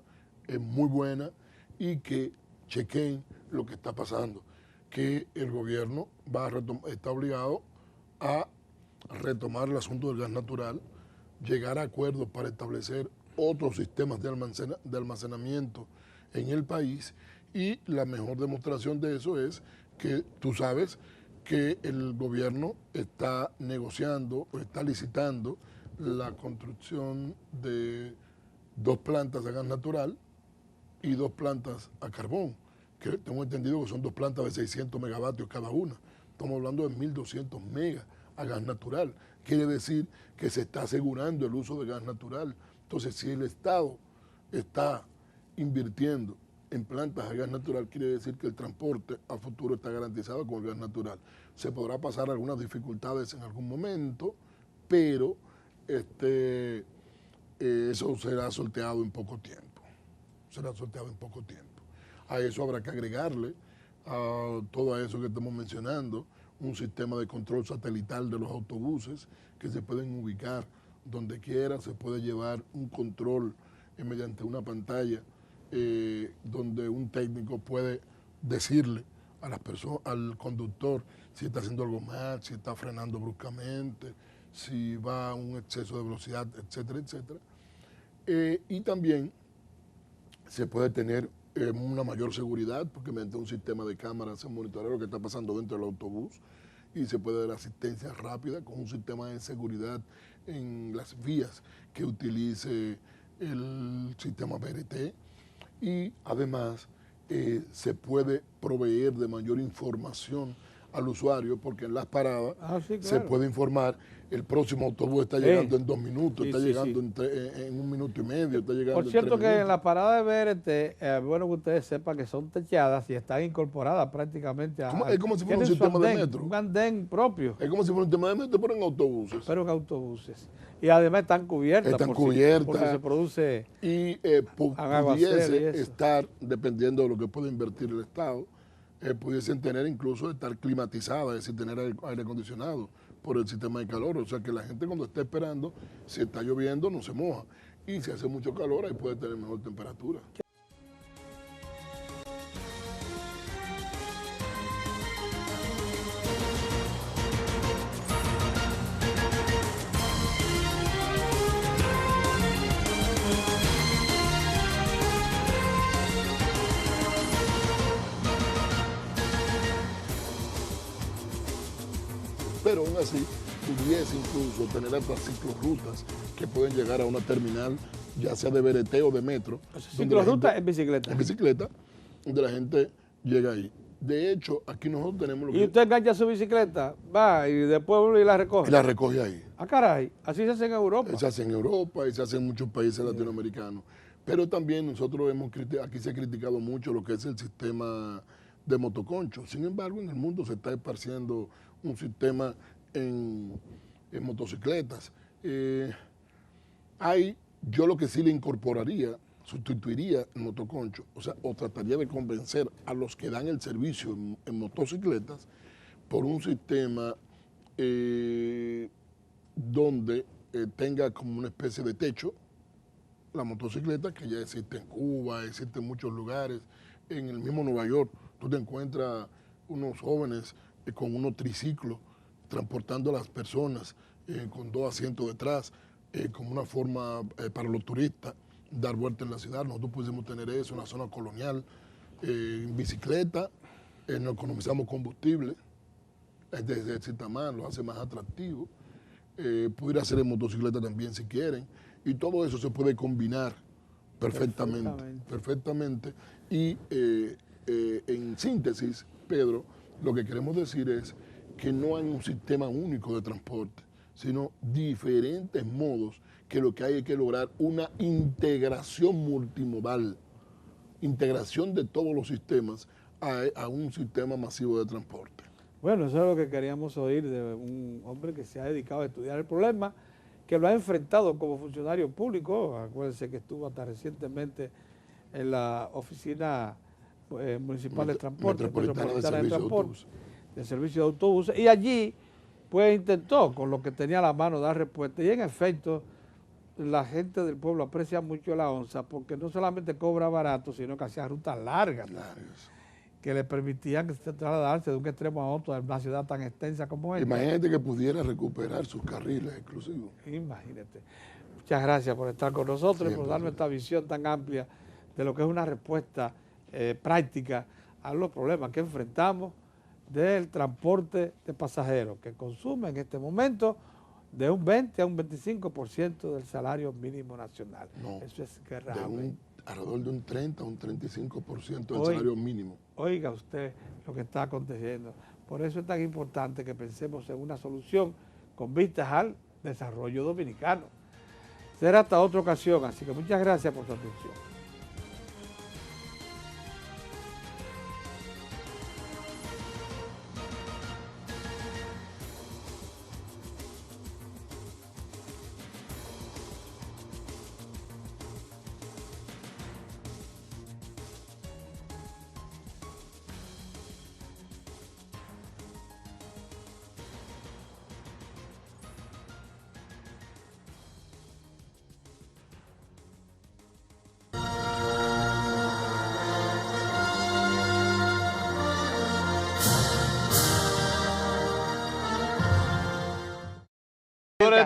muy buena y que chequen lo que está pasando, que el gobierno está obligado a retomar el asunto del gas natural, llegar a acuerdos para establecer otros sistemas de almacenamiento en el país y la mejor demostración de eso es que tú sabes que el gobierno está negociando o está licitando la construcción de 2 plantas de gas natural y 2 plantas a carbón, que tengo entendido que son 2 plantas de 600 megavatios cada una. Estamos hablando de 1.200 megas a gas natural. Quiere decir que se está asegurando el uso de gas natural. Entonces, si el Estado está invirtiendo en plantas de gas natural, quiere decir que el transporte a futuro está garantizado con el gas natural. Se podrá pasar algunas dificultades en algún momento, pero eso será sorteado en poco tiempo. A eso habrá que agregarle, a todo eso que estamos mencionando, un sistema de control satelital de los autobuses que se pueden ubicar donde quiera, se puede llevar un control mediante una pantalla donde un técnico puede decirle a las personas, al conductor si está haciendo algo mal, si está frenando bruscamente, si va a un exceso de velocidad, etcétera, etcétera. Y también se puede tener una mayor seguridad porque mediante un sistema de cámaras se monitorea lo que está pasando dentro del autobús y se puede dar asistencia rápida con un sistema de seguridad en las vías que utilice el sistema BRT y además se puede proveer de mayor información al usuario porque en las paradas se puede informar, el próximo autobús está llegando en 2 minutos, está llegando en 1 minuto y medio, está llegando Por cierto que en la parada de BRT, es bueno que ustedes sepan que son techadas y están incorporadas prácticamente a... Es como si fuera un sistema de metro. Un andén propio. Es como si fuera un sistema de metro, pero en autobuses. Y además están cubiertas. Porque se produce... Y pudiese estar, dependiendo de lo que pueda invertir el Estado, pudiesen tener incluso estar climatizadas, es decir, tener aire acondicionado por el sistema de calor. O sea que la gente cuando esté esperando, si está lloviendo, no se moja. Y si hace mucho calor, ahí puede tener mejor temperatura. pero aún así pudiese incluso tener hasta ciclorrutas que pueden llegar a una terminal, ya sea de BRT o de metro. ¿Ciclorruta en bicicleta? En bicicleta, donde la gente llega ahí. De hecho, aquí nosotros tenemos lo que... ¿Y usted engancha su bicicleta, va y después vuelve y la recoge? Y la recoge ahí. Ah, caray, así se hace en Europa. Se hace en Europa y se hace en muchos países latinoamericanos. Pero también nosotros aquí se ha criticado mucho lo que es el sistema de motoconcho. Sin embargo, en el mundo se está esparciendo un sistema en motocicletas. Yo lo que sí le incorporaría, sustituiría el motoconcho, o trataría de convencer a los que dan el servicio en motocicletas por un sistema donde tenga como una especie de techo la motocicleta, que ya existe en Cuba, existe en muchos lugares. En el mismo Nueva York tú te encuentras unos jóvenes con unos triciclos transportando a las personas con 2 asientos detrás, como una forma para los turistas dar vuelta en la ciudad. Nosotros pudiésemos tener eso en la zona colonial, en bicicleta, no economizamos combustible, desde cierta manera lo hace más atractivo. Pudiera hacer en motocicleta también si quieren, y todo eso se puede combinar perfectamente. Y en síntesis, Pedro, lo que queremos decir es que no hay un sistema único de transporte, sino diferentes modos, que lo que hay es que lograr una integración multimodal, integración de todos los sistemas a un sistema masivo de transporte. Bueno, eso es lo que queríamos oír de un hombre que se ha dedicado a estudiar el problema, que lo ha enfrentado como funcionario público. Acuérdense que estuvo hasta recientemente en la oficina municipal de transporte, metropolitana de transporte, del servicio de autobuses, y allí pues intentó con lo que tenía a la mano dar respuesta, y en efecto la gente del pueblo aprecia mucho la onza, porque no solamente cobra barato, sino que hacía rutas largas, que le permitían trasladarse de un extremo a otro de una ciudad tan extensa como esta. Imagínate que pudiera recuperar sus carriles exclusivos. Imagínate. Muchas gracias por estar con nosotros y por darnos esta visión tan amplia de lo que es una respuesta práctica a los problemas que enfrentamos del transporte de pasajeros, que consume en este momento de un 20 a un 25% del salario mínimo nacional. No, eso es grave. Alrededor de un 30 a un 35% del salario mínimo. Oiga usted lo que está aconteciendo. Por eso es tan importante que pensemos en una solución con vistas al desarrollo dominicano. Será hasta otra ocasión, así que muchas gracias por su atención.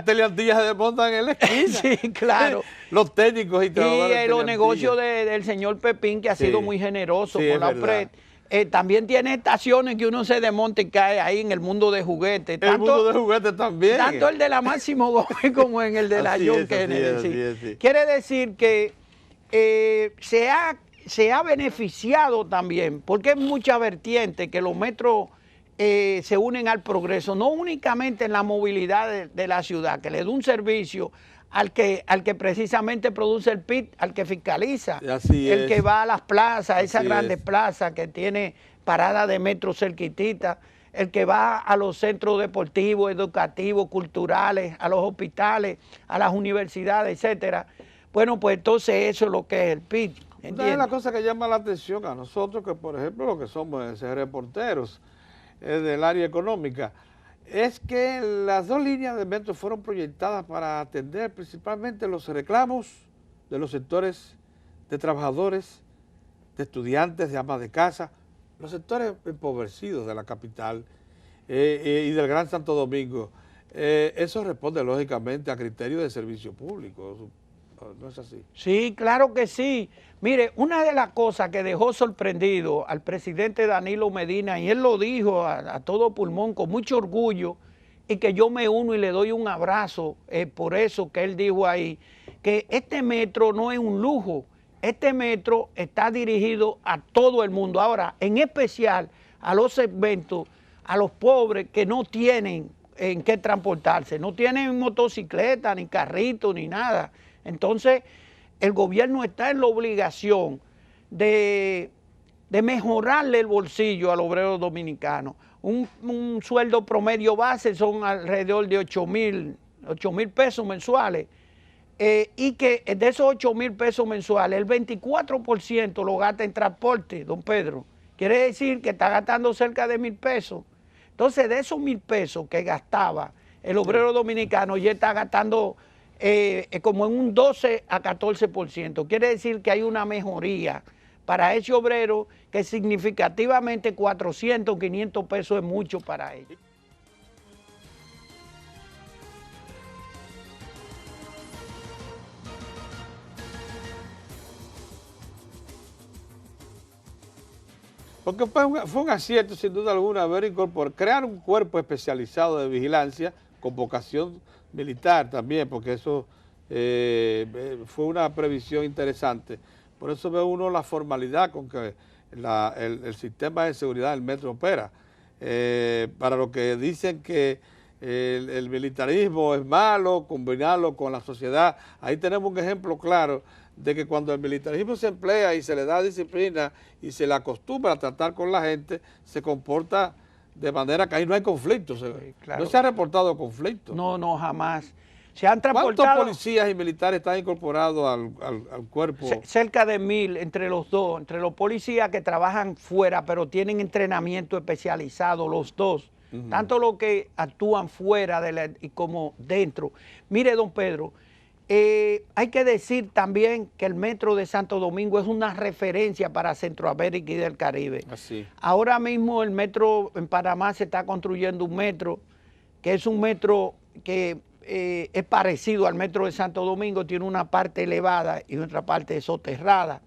Teleantilla se desmontan en la esquina. Sí, claro. Los técnicos y trabajadores. Y los negocios del señor Pepín, que ha sido muy generoso con la PRED. También tiene estaciones que uno se desmonta y cae ahí en el mundo de juguetes. El mundo de juguetes también. Tanto el de la Máximo Gómez como en el de la John Kennedy. Quiere decir que se ha beneficiado también, porque es mucha vertiente que los metros se unen al progreso, no únicamente en la movilidad de la ciudad, que le da un servicio al que precisamente produce el PIT, al que fiscaliza, el que va a las plazas, esas grandes plazas que tiene parada de metro cerquitita, el que va a los centros deportivos, educativos, culturales, a los hospitales, a las universidades, etcétera. Bueno, pues entonces eso es lo que es el PIT. Una de las cosas que llama la atención a nosotros, que por ejemplo lo que somos reporteros del área económica, es que las 2 líneas de metro fueron proyectadas para atender principalmente los reclamos de los sectores de trabajadores, de estudiantes, de amas de casa, los sectores empobrecidos de la capital y del Gran Santo Domingo. Eso responde lógicamente a criterios de servicio público, ¿no es así? Sí, claro que sí. Mire, una de las cosas que dejó sorprendido al presidente Danilo Medina, y él lo dijo a todo pulmón, con mucho orgullo, y que yo me uno y le doy un abrazo por eso que él dijo ahí, que este metro no es un lujo, este metro está dirigido a todo el mundo. Ahora, en especial a los segmentos, a los pobres que no tienen en qué transportarse, no tienen motocicleta, ni carrito, ni nada. Entonces, el gobierno está en la obligación de mejorarle el bolsillo al obrero dominicano. Un sueldo promedio base son alrededor de 8,000 pesos mensuales. Y que de esos 8,000 pesos mensuales, el 24% lo gasta en transporte, don Pedro. Quiere decir que está gastando cerca de 1,000 pesos. Entonces, de esos 1,000 pesos que gastaba el obrero dominicano, ya está gastando como en un 12 a 14%. Quiere decir que hay una mejoría para ese obrero que significativamente 400, 500 pesos es mucho para ellos. Porque fue un acierto, sin duda alguna, crear un cuerpo especializado de vigilancia con vocación militar también, porque eso fue una previsión interesante. Por eso ve uno la formalidad con que el sistema de seguridad del metro opera. Para lo que dicen que el militarismo es malo, combinarlo con la sociedad, ahí tenemos un ejemplo claro de que cuando el militarismo se emplea y se le da disciplina y se le acostumbra a tratar con la gente, se comporta de manera que ahí no hay conflictos. Claro. No se ha reportado conflictos. No, no, jamás. Se han transportado. ¿Cuántos policías y militares están incorporados al cuerpo? Cerca de 1,000 entre los dos, entre los policías que trabajan fuera, pero tienen entrenamiento especializado, los dos. Tanto los que actúan fuera y como dentro. Mire, don Pedro, hay que decir también que el metro de Santo Domingo es una referencia para Centroamérica y del Caribe. Así. Ahora mismo el metro en Panamá se está construyendo un metro, que es un metro que es parecido al metro de Santo Domingo, tiene una parte elevada y otra parte soterrada.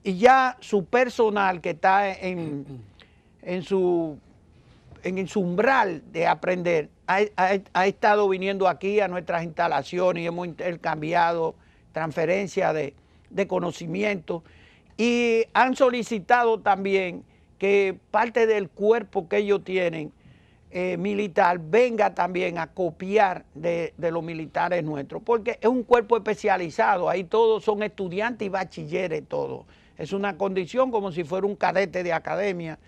Y ya su personal que está en su umbral de aprender, ha estado viniendo aquí a nuestras instalaciones y hemos intercambiado transferencia de conocimiento y han solicitado también que parte del cuerpo que ellos tienen militar venga también a copiar de los militares nuestros, porque es un cuerpo especializado, ahí todos son estudiantes y bachilleres todos, es una condición como si fuera un cadete de academia.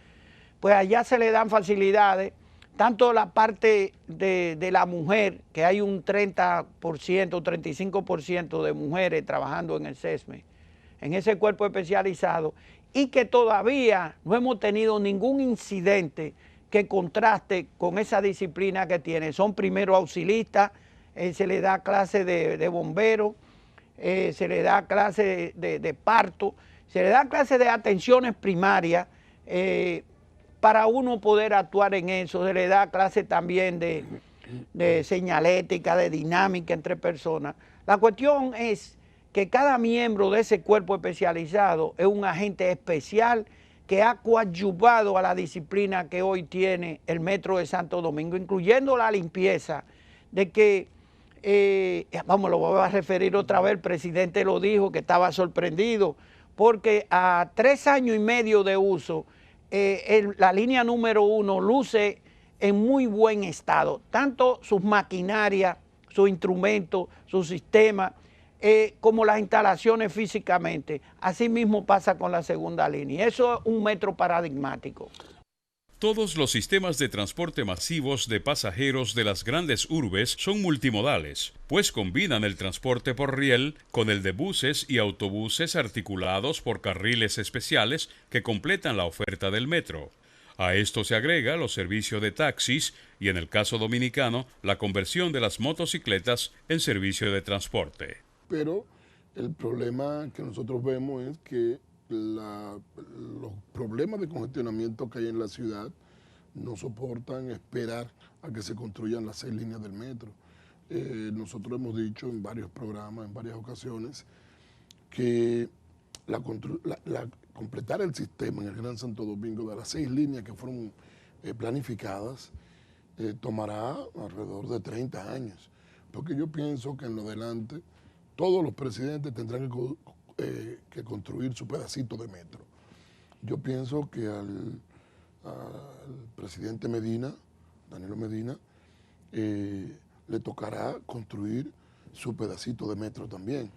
Pues allá se le dan facilidades, tanto la parte de la mujer, que hay un 30%, 35% de mujeres trabajando en el CESME, en ese cuerpo especializado, y que todavía no hemos tenido ningún incidente que contraste con esa disciplina que tiene. Son primeros auxilistas, se le da clase de bomberos, se le da clase de parto, se le da clase de atenciones primarias, para uno poder actuar en eso. Se le da clase también de señalética, de dinámica entre personas. La cuestión es que cada miembro de ese cuerpo especializado es un agente especial que ha coadyuvado a la disciplina que hoy tiene el Metro de Santo Domingo, incluyendo la limpieza, de que, lo voy a referir otra vez, el presidente lo dijo, que estaba sorprendido, porque a 3 años y medio de uso, la línea número 1 luce en muy buen estado, tanto sus maquinarias, sus instrumentos, su sistema, como las instalaciones físicamente. Así mismo pasa con la segunda línea. Eso es un metro paradigmático. Todos los sistemas de transporte masivos de pasajeros de las grandes urbes son multimodales, pues combinan el transporte por riel con el de buses y autobuses articulados por carriles especiales que completan la oferta del metro. A esto se agrega los servicios de taxis y, en el caso dominicano, la conversión de las motocicletas en servicio de transporte. Pero el problema que nosotros vemos es que los problemas de congestionamiento que hay en la ciudad no soportan esperar a que se construyan las 6 líneas del metro. Nosotros hemos dicho en varios programas, en varias ocasiones, que completar el sistema en el Gran Santo Domingo de las 6 líneas que fueron planificadas tomará alrededor de 30 años, porque yo pienso que en lo adelante todos los presidentes tendrán que construir su pedacito de metro. Yo pienso que al presidente Medina, Danilo Medina, le tocará construir su pedacito de metro también,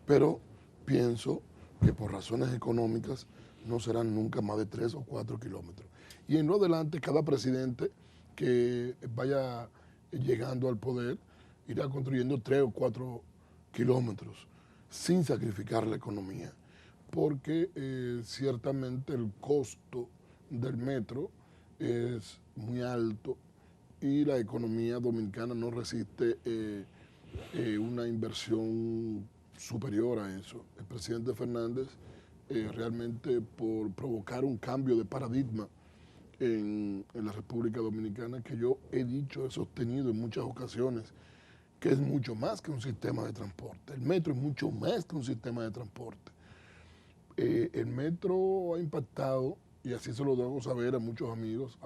pero pienso que por razones económicas no serán nunca más de 3 o 4 kilómetros. Y en lo adelante, cada presidente que vaya llegando al poder irá construyendo 3 o 4 kilómetros sin sacrificar la economía, porque ciertamente el costo del metro es muy alto y la economía dominicana no resiste una inversión superior a eso. El presidente Fernández realmente por provocar un cambio de paradigma en la República Dominicana, que yo he dicho, he sostenido en muchas ocasiones, que es mucho más que un sistema de transporte. El metro es mucho más que un sistema de transporte. El metro ha impactado, y así se lo debo saber a muchos amigos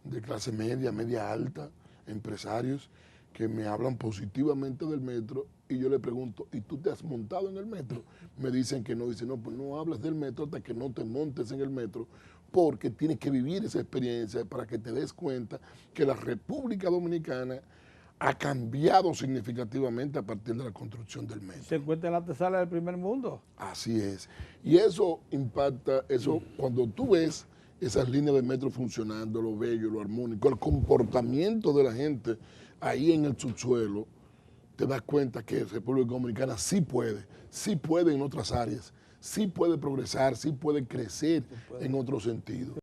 de clase media, media alta, empresarios, que me hablan positivamente del metro, y yo le pregunto, ¿y tú te has montado en el metro? Me dicen que no, dicen, no, pues no hables del metro hasta que no te montes en el metro, porque tienes que vivir esa experiencia para que te des cuenta que la República Dominicana ha cambiado significativamente a partir de la construcción del metro. Se encuentra en la antesala del primer mundo. Así es. Y eso impacta, cuando tú ves esas líneas de metro funcionando, lo bello, lo armónico, el comportamiento de la gente ahí en el subsuelo, te das cuenta que República Dominicana sí puede en otras áreas, sí puede progresar, sí puede crecer en otro sentido.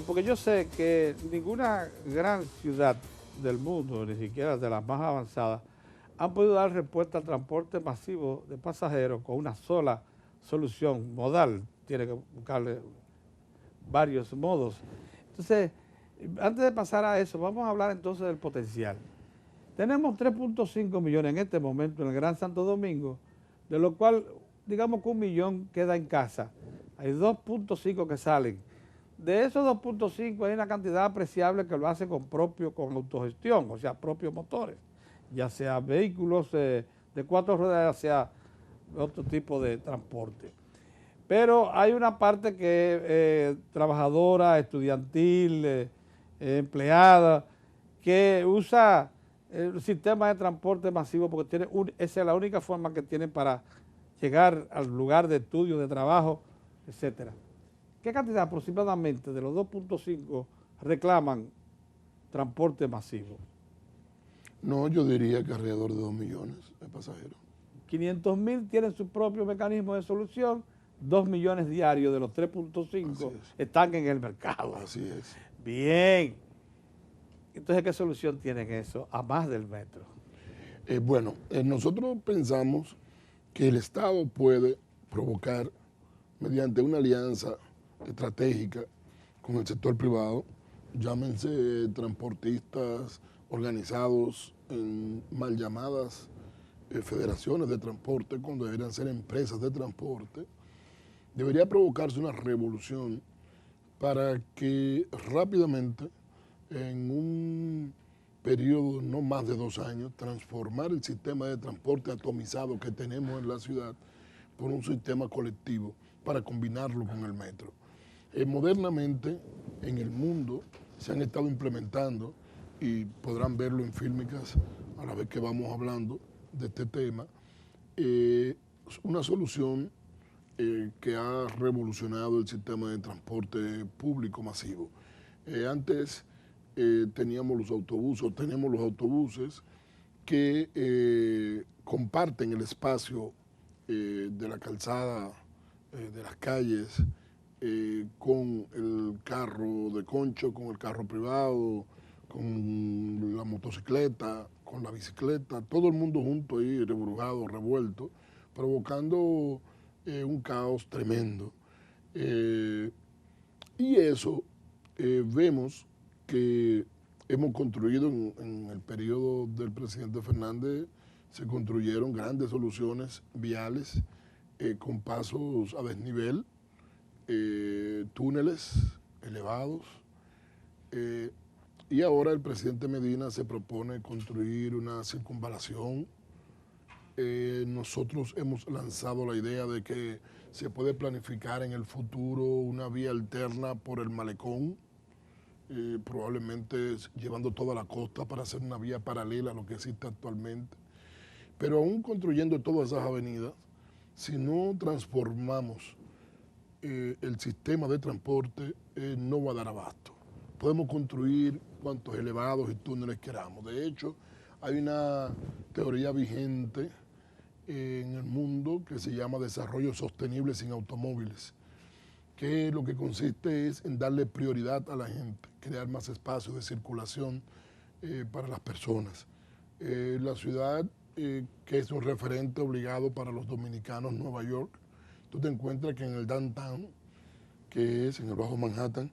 Porque yo sé que ninguna gran ciudad del mundo, ni siquiera de las más avanzadas, han podido dar respuesta al transporte masivo de pasajeros con una sola solución modal. Tiene que buscarle varios modos. Entonces, antes de pasar a eso, vamos a hablar entonces del potencial. Tenemos 3.5 millones en este momento en el Gran Santo Domingo, de lo cual, digamos que 1 millón queda en casa. Hay 2.5 que salen. De esos 2.5 hay una cantidad apreciable que lo hace con autogestión, o sea, propios motores, ya sea vehículos de 4 ruedas, ya sea otro tipo de transporte. Pero hay una parte que trabajadora, estudiantil, empleada, que usa el sistema de transporte masivo porque esa es la única forma que tienen para llegar al lugar de estudio, de trabajo, etcétera. ¿Qué cantidad aproximadamente de los 2.5 reclaman transporte masivo? No, yo diría que alrededor de 2 millones de pasajeros. 500.000 tienen su propio mecanismo de solución, 2 millones diarios de los 3.5 están en el mercado. Así es. Bien. Entonces, ¿qué solución tienen eso, a más del metro? Bueno, nosotros pensamos que el Estado puede provocar, mediante una alianza estratégica con el sector privado, llámense transportistas organizados en mal llamadas federaciones de transporte, cuando deberían ser empresas de transporte, debería provocarse una revolución para que rápidamente, en un periodo no más de 2 años, transformar el sistema de transporte atomizado que tenemos en la ciudad por un sistema colectivo para combinarlo con el metro. Modernamente, en el mundo, se han estado implementando, y podrán verlo en Fílmicas a la vez que vamos hablando de este tema, una solución que ha revolucionado el sistema de transporte público masivo. Antes teníamos los autobuses, tenemos los autobuses que comparten el espacio de la calzada, de las calles, con el carro de concho, con el carro privado, con la motocicleta, con la bicicleta, todo el mundo junto ahí, reburujado, revuelto, provocando un caos tremendo. Y eso vemos que hemos construido en el periodo del presidente Fernández, se construyeron grandes soluciones viales con pasos a desnivel, túneles elevados, y ahora el presidente Medina se propone construir una circunvalación. Nosotros hemos lanzado la idea de que se puede planificar en el futuro una vía alterna por el malecón, probablemente llevando toda la costa para hacer una vía paralela a lo que existe actualmente. Pero aún construyendo todas esas avenidas, si no transformamos el sistema de transporte, no va a dar abasto. Podemos construir cuantos elevados y túneles queramos. De hecho, hay una teoría vigente en el mundo que se llama desarrollo sostenible sin automóviles, que lo que consiste es en darle prioridad a la gente, crear más espacios de circulación para las personas. La ciudad, que es un referente obligado para los dominicanos, Nueva York, tú te encuentras que en el downtown, que es en el Bajo Manhattan,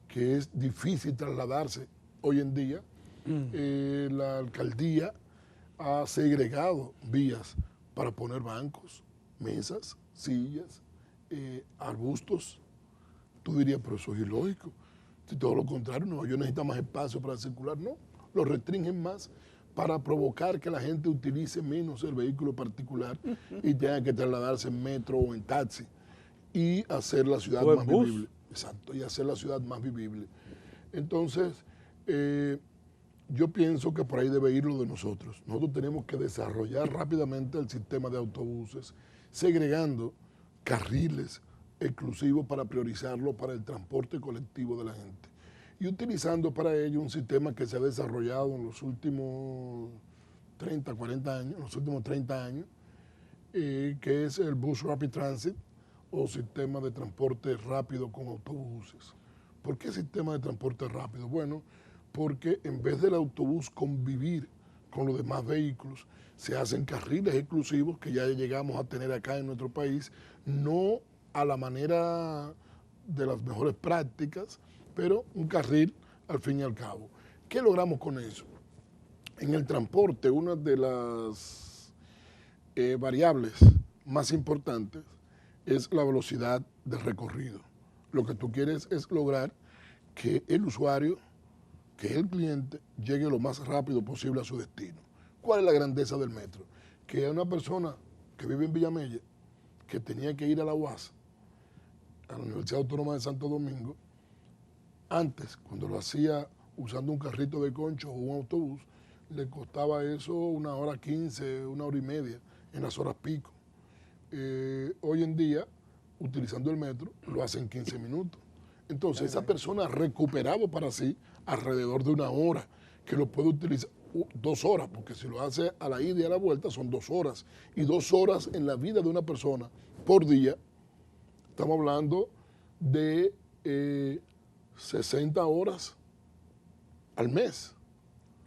que es difícil trasladarse hoy en día, la alcaldía ha segregado vías para poner bancos, mesas, sillas, arbustos. Tú dirías, pero eso es ilógico. Si todo lo contrario, Nueva York necesita más espacio para circular. No, lo restringen más para provocar que la gente utilice menos el vehículo particular y tenga que trasladarse en metro o en taxi y hacer la ciudad más vivible. Exacto, y hacer la ciudad más vivible. Entonces, yo pienso que por ahí debe ir lo de nosotros. Nosotros tenemos que desarrollar rápidamente el sistema de autobuses, segregando carriles exclusivos para priorizarlo para el transporte colectivo de la gente. Y utilizando para ello un sistema que se ha desarrollado en los últimos 30, 40 años, los últimos 30 años, que es el Bus Rapid Transit o sistema de transporte rápido con autobuses. ¿Por qué sistema de transporte rápido? Bueno, porque en vez del autobús convivir con los demás vehículos, se hacen carriles exclusivos que ya llegamos a tener acá en nuestro país, no a la manera de las mejores prácticas, pero un carril al fin y al cabo. ¿Qué logramos con eso? En el transporte, una de las variables más importantes es la velocidad de recorrido. Lo que tú quieres es lograr que el usuario, que el cliente, llegue lo más rápido posible a su destino. ¿Cuál es la grandeza del metro? Que una persona que vive en Villamella, que tenía que ir a la UAS, a la Universidad Autónoma de Santo Domingo, antes, cuando lo hacía usando un carrito de concho o un autobús, le costaba eso 1h15, 1h30 en las horas pico. Hoy en día, utilizando el metro, lo hace en 15 minutos. Entonces, esa persona ha recuperado para sí alrededor de 1 hora, que lo puede utilizar 2 horas, porque si lo hace a la ida y a la vuelta son 2 horas. Y 2 horas en la vida de una persona por día, estamos hablando de 60 horas al mes.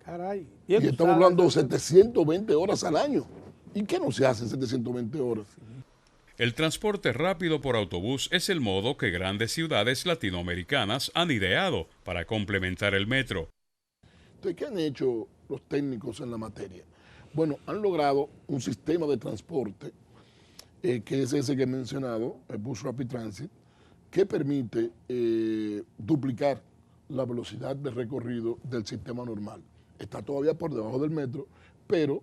Caray. Y estamos hablando de 720 horas al año. ¿Y qué no se hace en 720 horas? El transporte rápido por autobús es el modo que grandes ciudades latinoamericanas han ideado para complementar el metro. Entonces, ¿qué han hecho los técnicos en la materia? Bueno, han logrado un sistema de transporte, que es ese que he mencionado, el Bus Rapid Transit, que permite duplicar la velocidad de recorrido del sistema normal. Está todavía por debajo del metro, pero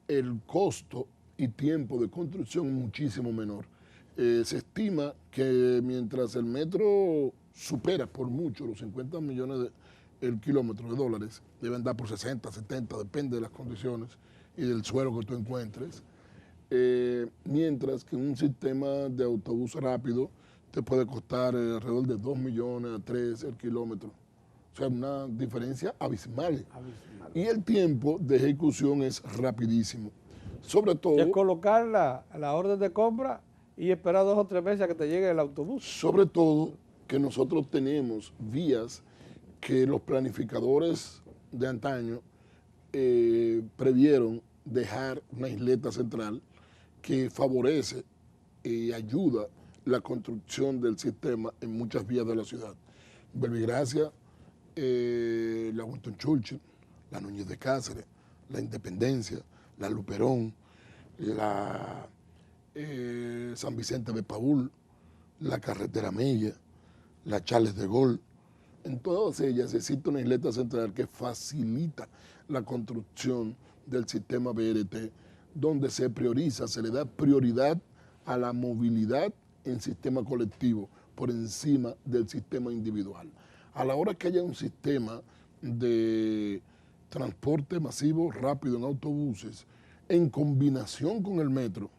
el costo y tiempo de construcción es muchísimo menor. Se estima que mientras el metro supera por mucho los 50 millones el kilómetro de dólares, deben dar por 60, 70, depende de las condiciones y del suelo que tú encuentres, mientras que un sistema de autobús rápido te puede costar alrededor de 2 millones a 3 el kilómetro. O sea, una diferencia abismal. Y el tiempo de ejecución es rapidísimo. Sobre todo... Es colocar la orden de compra y esperar 2 o 3 meses a que te llegue el autobús. Sobre todo que nosotros tenemos vías que los planificadores de antaño previeron dejar una isleta central que favorece y ayuda la construcción del sistema en muchas vías de la ciudad. Verbigracia, la Winston Churchill, la Núñez de Cáceres, la Independencia, la Luperón, la San Vicente de Paúl, la Carretera Mella, la Charles de Gaulle. En todas ellas existe una isleta central que facilita la construcción del sistema BRT, donde se prioriza, se le da prioridad a la movilidad en sistema colectivo por encima del sistema individual. A la hora que haya un sistema de transporte masivo rápido en autobuses, en combinación con el metro,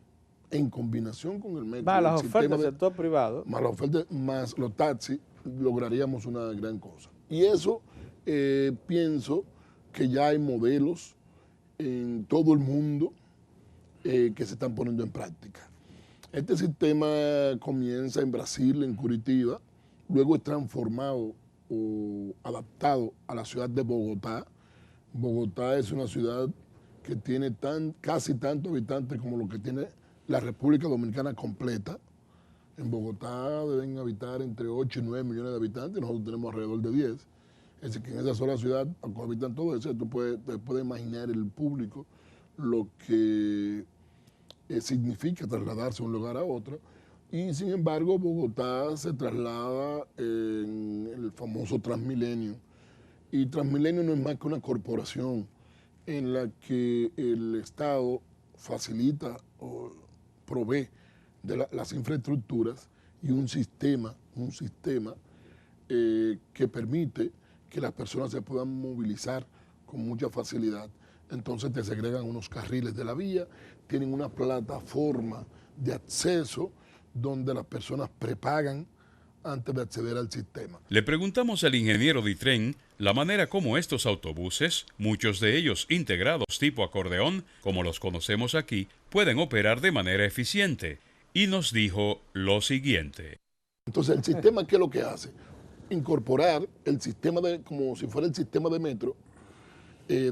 más las ofertas del sector privado, más las ofertas, más los taxis, lograríamos una gran cosa. Y eso pienso que ya hay modelos en todo el mundo que se están poniendo en práctica. Este sistema comienza en Brasil, en Curitiba, luego es transformado o adaptado a la ciudad de Bogotá. Bogotá es una ciudad que tiene casi tantos habitantes como lo que tiene la República Dominicana completa. En Bogotá deben habitar entre 8 y 9 millones de habitantes, nosotros tenemos alrededor de 10. Es decir, que en esa sola ciudad habitan todo eso. Tú puedes imaginar el público lo que significa trasladarse de un lugar a otro. Y sin embargo, Bogotá se traslada en el famoso Transmilenio. Y Transmilenio no es más que una corporación en la que el Estado facilita o provee de las infraestructuras y un sistema que permite que las personas se puedan movilizar con mucha facilidad. Entonces te segregan unos carriles de la vía, tienen una plataforma de acceso donde las personas prepagan antes de acceder al sistema. Le preguntamos al ingeniero Ditren la manera como estos autobuses, muchos de ellos integrados tipo acordeón, como los conocemos aquí, pueden operar de manera eficiente. Y nos dijo lo siguiente. Entonces, el sistema, ¿qué es lo que hace? Incorporar el sistema como si fuera el sistema de metro,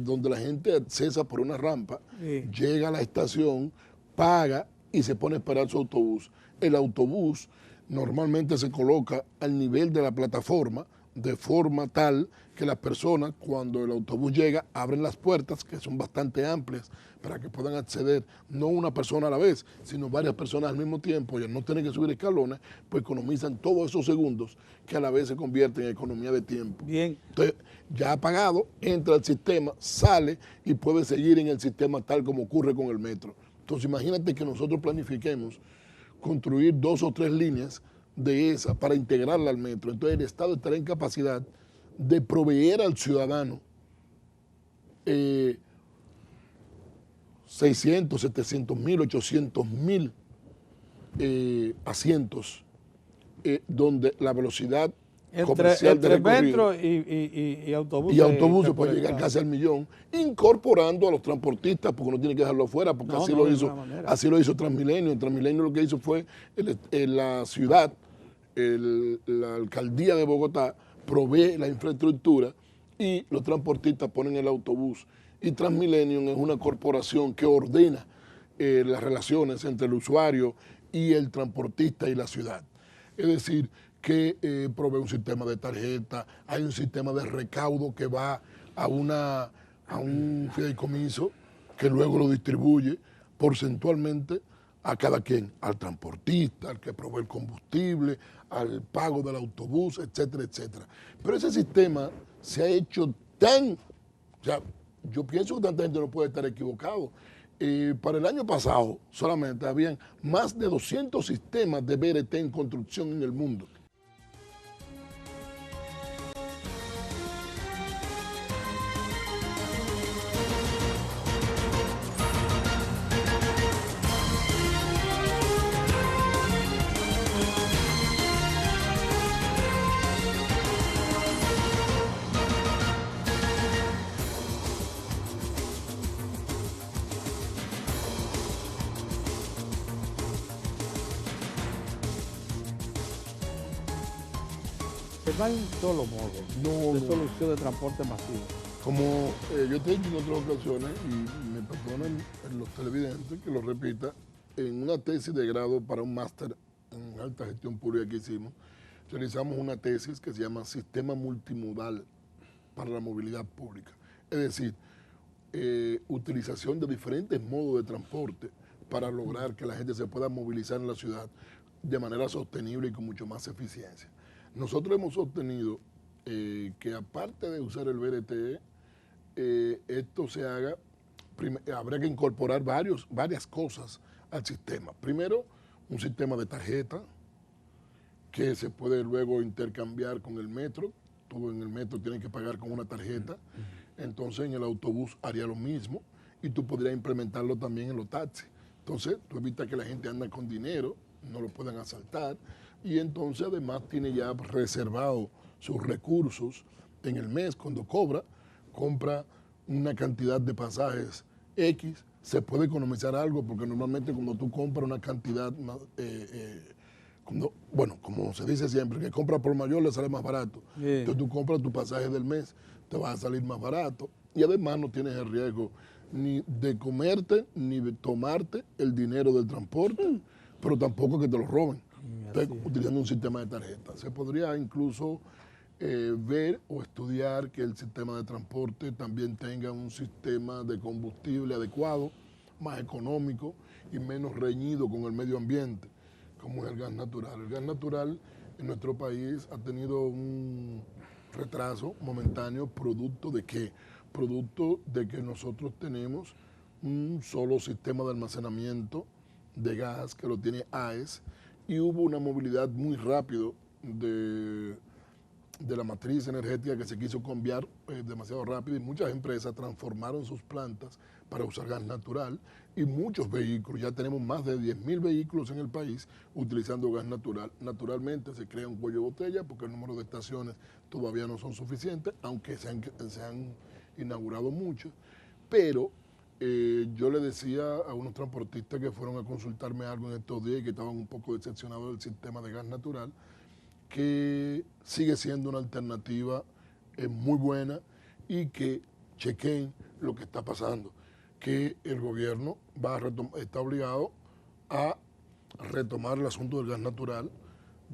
donde la gente accesa por una rampa, llega a la estación, paga y se pone a esperar su autobús. El autobús normalmente se coloca al nivel de la plataforma, de forma tal que las personas, cuando el autobús llega, abren las puertas, que son bastante amplias, para que puedan acceder no una persona a la vez, sino varias personas al mismo tiempo, y al no tener que subir escalones, pues economizan todos esos segundos que a la vez se convierten en economía de tiempo. Bien. Entonces, ya pagado, entra al sistema, sale y puede seguir en el sistema tal como ocurre con el metro. Entonces, imagínate que nosotros planifiquemos construir 2 o 3 líneas de esa para integrarla al metro. Entonces, el Estado estará en capacidad de proveer al ciudadano 600, 700 mil, 800 mil asientos donde la velocidad comercial de recorrido metro y autobuses. Y autobuses puede llegar casi al 1.000.000, incorporando a los transportistas, porque no tiene que dejarlo afuera, porque así lo hizo Transmilenio. Transmilenio lo que hizo fue la ciudad, la alcaldía de Bogotá, provee la infraestructura y los transportistas ponen el autobús. Y Transmilenio es una corporación que ordena las relaciones entre el usuario y el transportista y la ciudad. Es decir, que provee un sistema de tarjeta, hay un sistema de recaudo que va a un fideicomiso que luego lo distribuye porcentualmente a cada quien, al transportista, al que provee el combustible, al pago del autobús, etcétera, etcétera. Pero ese sistema se ha hecho yo pienso que tanta gente no puede estar equivocado. Para el año pasado solamente habían más de 200 sistemas de BRT en construcción en el mundo. No hay un solo modo de solución de transporte masivo. Como yo te he dicho en otras ocasiones, y me perdonan los televidentes que lo repita, en una tesis de grado para un máster en alta gestión pública que hicimos, realizamos una tesis que se llama Sistema Multimodal para la movilidad pública. Es decir, utilización de diferentes modos de transporte para lograr que la gente se pueda movilizar en la ciudad de manera sostenible y con mucho más eficiencia. Nosotros hemos obtenido que aparte de usar el BRT, esto se haga, habría que incorporar varias cosas al sistema. Primero, un sistema de tarjeta que se puede luego intercambiar con el metro. Todo en el metro tiene que pagar con una tarjeta. Entonces en el autobús haría lo mismo y tú podrías implementarlo también en los taxis. Entonces tú evitas que la gente anda con dinero, no lo puedan asaltar, y entonces además tiene ya reservado sus recursos en el mes. Cuando compra una cantidad de pasajes X, se puede economizar algo, porque normalmente cuando tú compras una cantidad, como se dice siempre, que compra por mayor le sale más barato. Yeah. Entonces tú compras tu pasaje del mes, te va a salir más barato, y además no tienes el riesgo ni de comerte ni de tomarte el dinero del transporte, pero tampoco que te lo roben. Entonces, utilizando un sistema de tarjeta. Se podría incluso ver o estudiar que el sistema de transporte también tenga un sistema de combustible adecuado, más económico y menos reñido con el medio ambiente, como es el gas natural. El gas natural en nuestro país ha tenido un retraso momentáneo, ¿producto de qué? Producto de que nosotros tenemos un solo sistema de almacenamiento de gas que lo tiene AES, y hubo una movilidad muy rápido de la matriz energética que se quiso cambiar demasiado rápido, y muchas empresas transformaron sus plantas para usar gas natural, y muchos vehículos, ya tenemos más de 10.000 vehículos en el país utilizando gas natural. Naturalmente se crea un cuello de botella porque el número de estaciones todavía no son suficientes, aunque se han inaugurado muchas, pero yo le decía a unos transportistas que fueron a consultarme algo en estos días y que estaban un poco decepcionados del sistema de gas natural, que sigue siendo una alternativa muy buena, y que chequen lo que está pasando, que el gobierno está obligado a retomar el asunto del gas natural,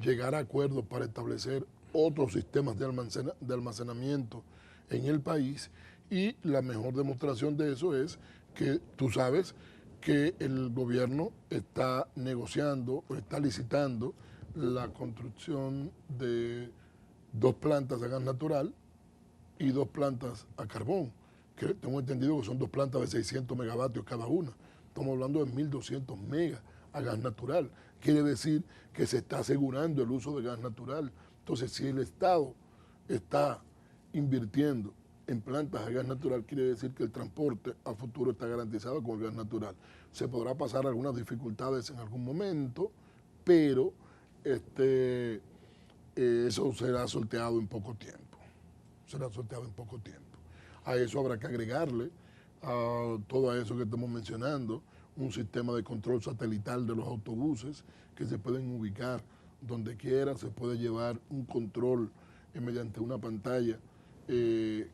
llegar a acuerdos para establecer otros sistemas de almacenamiento en el país, y la mejor demostración de eso es que tú sabes que el gobierno está negociando o está licitando la construcción de 2 plantas de gas natural y 2 plantas a carbón, que tengo entendido que son 2 plantas de 600 megavatios cada una. Estamos hablando de 1.200 megas a gas natural. Quiere decir que se está asegurando el uso de gas natural. Entonces, si el Estado está invirtiendo en plantas de gas natural, quiere decir que el transporte a futuro está garantizado con el gas natural. Se podrá pasar algunas dificultades en algún momento, pero eso será sorteado en poco tiempo. A eso habrá que agregarle, a todo eso que estamos mencionando, un sistema de control satelital de los autobuses que se pueden ubicar donde quiera. Se puede llevar un control mediante una pantalla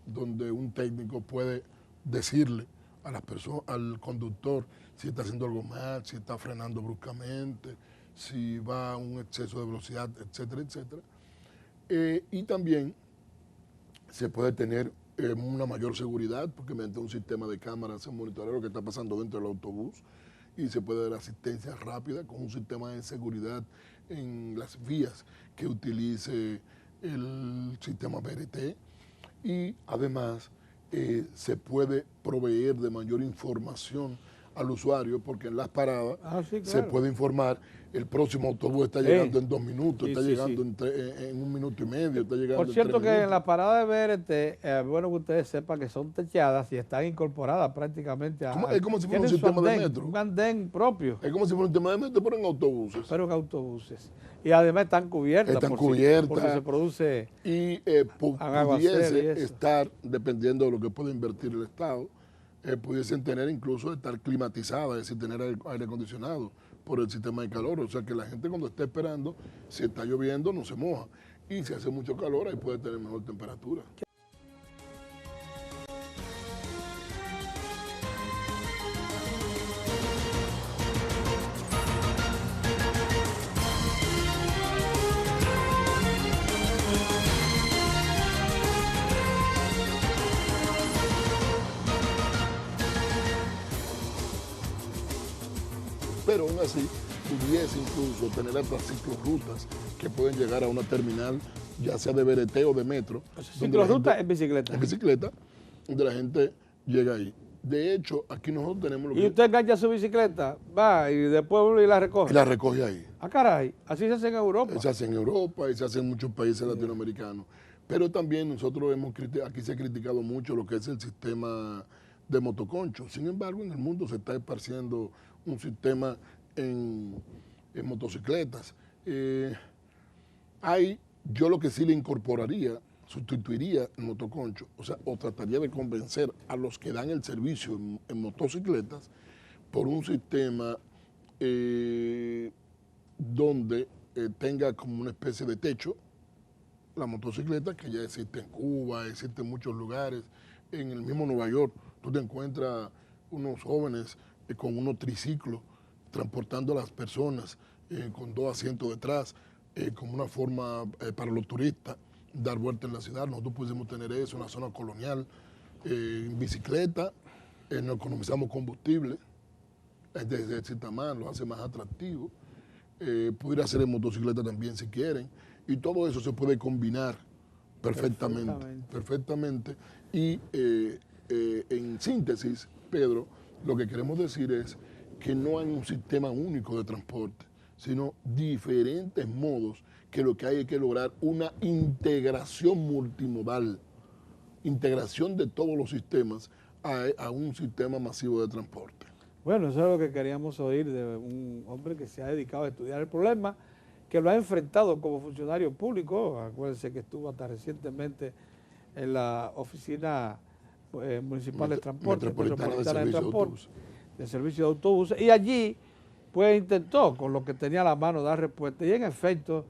donde un técnico puede decirle a las personas, al conductor, si está haciendo algo mal, si está frenando bruscamente, si va a un exceso de velocidad, etcétera, etcétera. Y también se puede tener una mayor seguridad, porque mediante un sistema de cámaras se monitorea lo que está pasando dentro del autobús, y se puede dar asistencia rápida con un sistema de seguridad en las vías que utilice el sistema BRT, y además se puede proveer de mayor información al usuario, porque en las paradas se puede informar: el próximo autobús está llegando en 2 minutos, está llegando en 1 minuto y medio, está llegando Por cierto, que en la parada de BRT, bueno que ustedes sepan que son techadas y están incorporadas prácticamente a... Es como si fuera un sistema de metro. Un andén propio. Es como si fuera un sistema de metro, pero en autobuses. Y además están cubiertas. Porque se produce... Y pudiese estar, dependiendo de lo que pueda invertir el Estado, pudiesen tener incluso estar climatizadas, es decir, tener aire acondicionado por el sistema de calor. O sea que la gente, cuando esté esperando, si está lloviendo, no se moja. Y si hace mucho calor, ahí puede tener mejor temperatura. aún así pudiese incluso tener hasta ciclorrutas que pueden llegar a una terminal, ya sea de BRT o de metro. Ciclorruta en bicicleta. En bicicleta, donde la gente llega ahí. De hecho, aquí nosotros tenemos lo que... Y usted engancha su bicicleta, va y después uno y la recoge. Y la recoge ahí. Ah, caray, así se hace en Europa. Se hace en Europa y se hace en muchos países latinoamericanos. Pero también nosotros aquí se ha criticado mucho lo que es el sistema de motoconcho. Sin embargo, en el mundo se está esparciendo un sistema en motocicletas. Yo lo que sí le incorporaría, sustituiría el motoconcho, o trataría de convencer a los que dan el servicio en motocicletas por un sistema donde tenga como una especie de techo la motocicleta, que ya existe en Cuba, existe en muchos lugares. En el mismo Nueva York tú te encuentras unos jóvenes con unos triciclos transportando a las personas con 2 asientos detrás, como una forma para los turistas dar vuelta en la ciudad. Nosotros pudiésemos tener eso en la zona colonial, en bicicleta, no economizamos combustible, desde cierta manera lo hace más atractivo. Pudiera hacer en motocicleta también si quieren, y todo eso se puede combinar perfectamente. Y en síntesis, Pedro, lo que queremos decir es que no hay un sistema único de transporte, sino diferentes modos, que lo que hay es que lograr una integración multimodal, integración de todos los sistemas a un sistema masivo de transporte. Bueno, eso es lo que queríamos oír de un hombre que se ha dedicado a estudiar el problema, que lo ha enfrentado como funcionario público. Acuérdense que estuvo hasta recientemente en la oficina municipal de transporte, de servicio de autobuses, y allí pues intentó con lo que tenía a la mano dar respuesta, y en efecto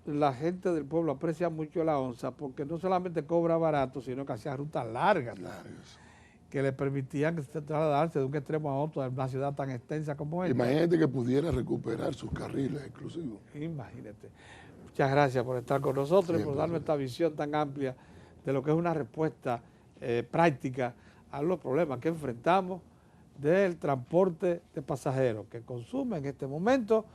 la gente del pueblo aprecia mucho la ONSA porque no solamente cobra barato, sino que hacía rutas largas que le permitían trasladarse de un extremo a otro de una ciudad tan extensa como esta. Imagínate que pudiera recuperar sus carriles exclusivos. Imagínate. Muchas gracias por estar con nosotros y por darnos esta visión tan amplia de lo que es una respuesta práctica a los problemas que enfrentamos del transporte de pasajeros, que consume en este momento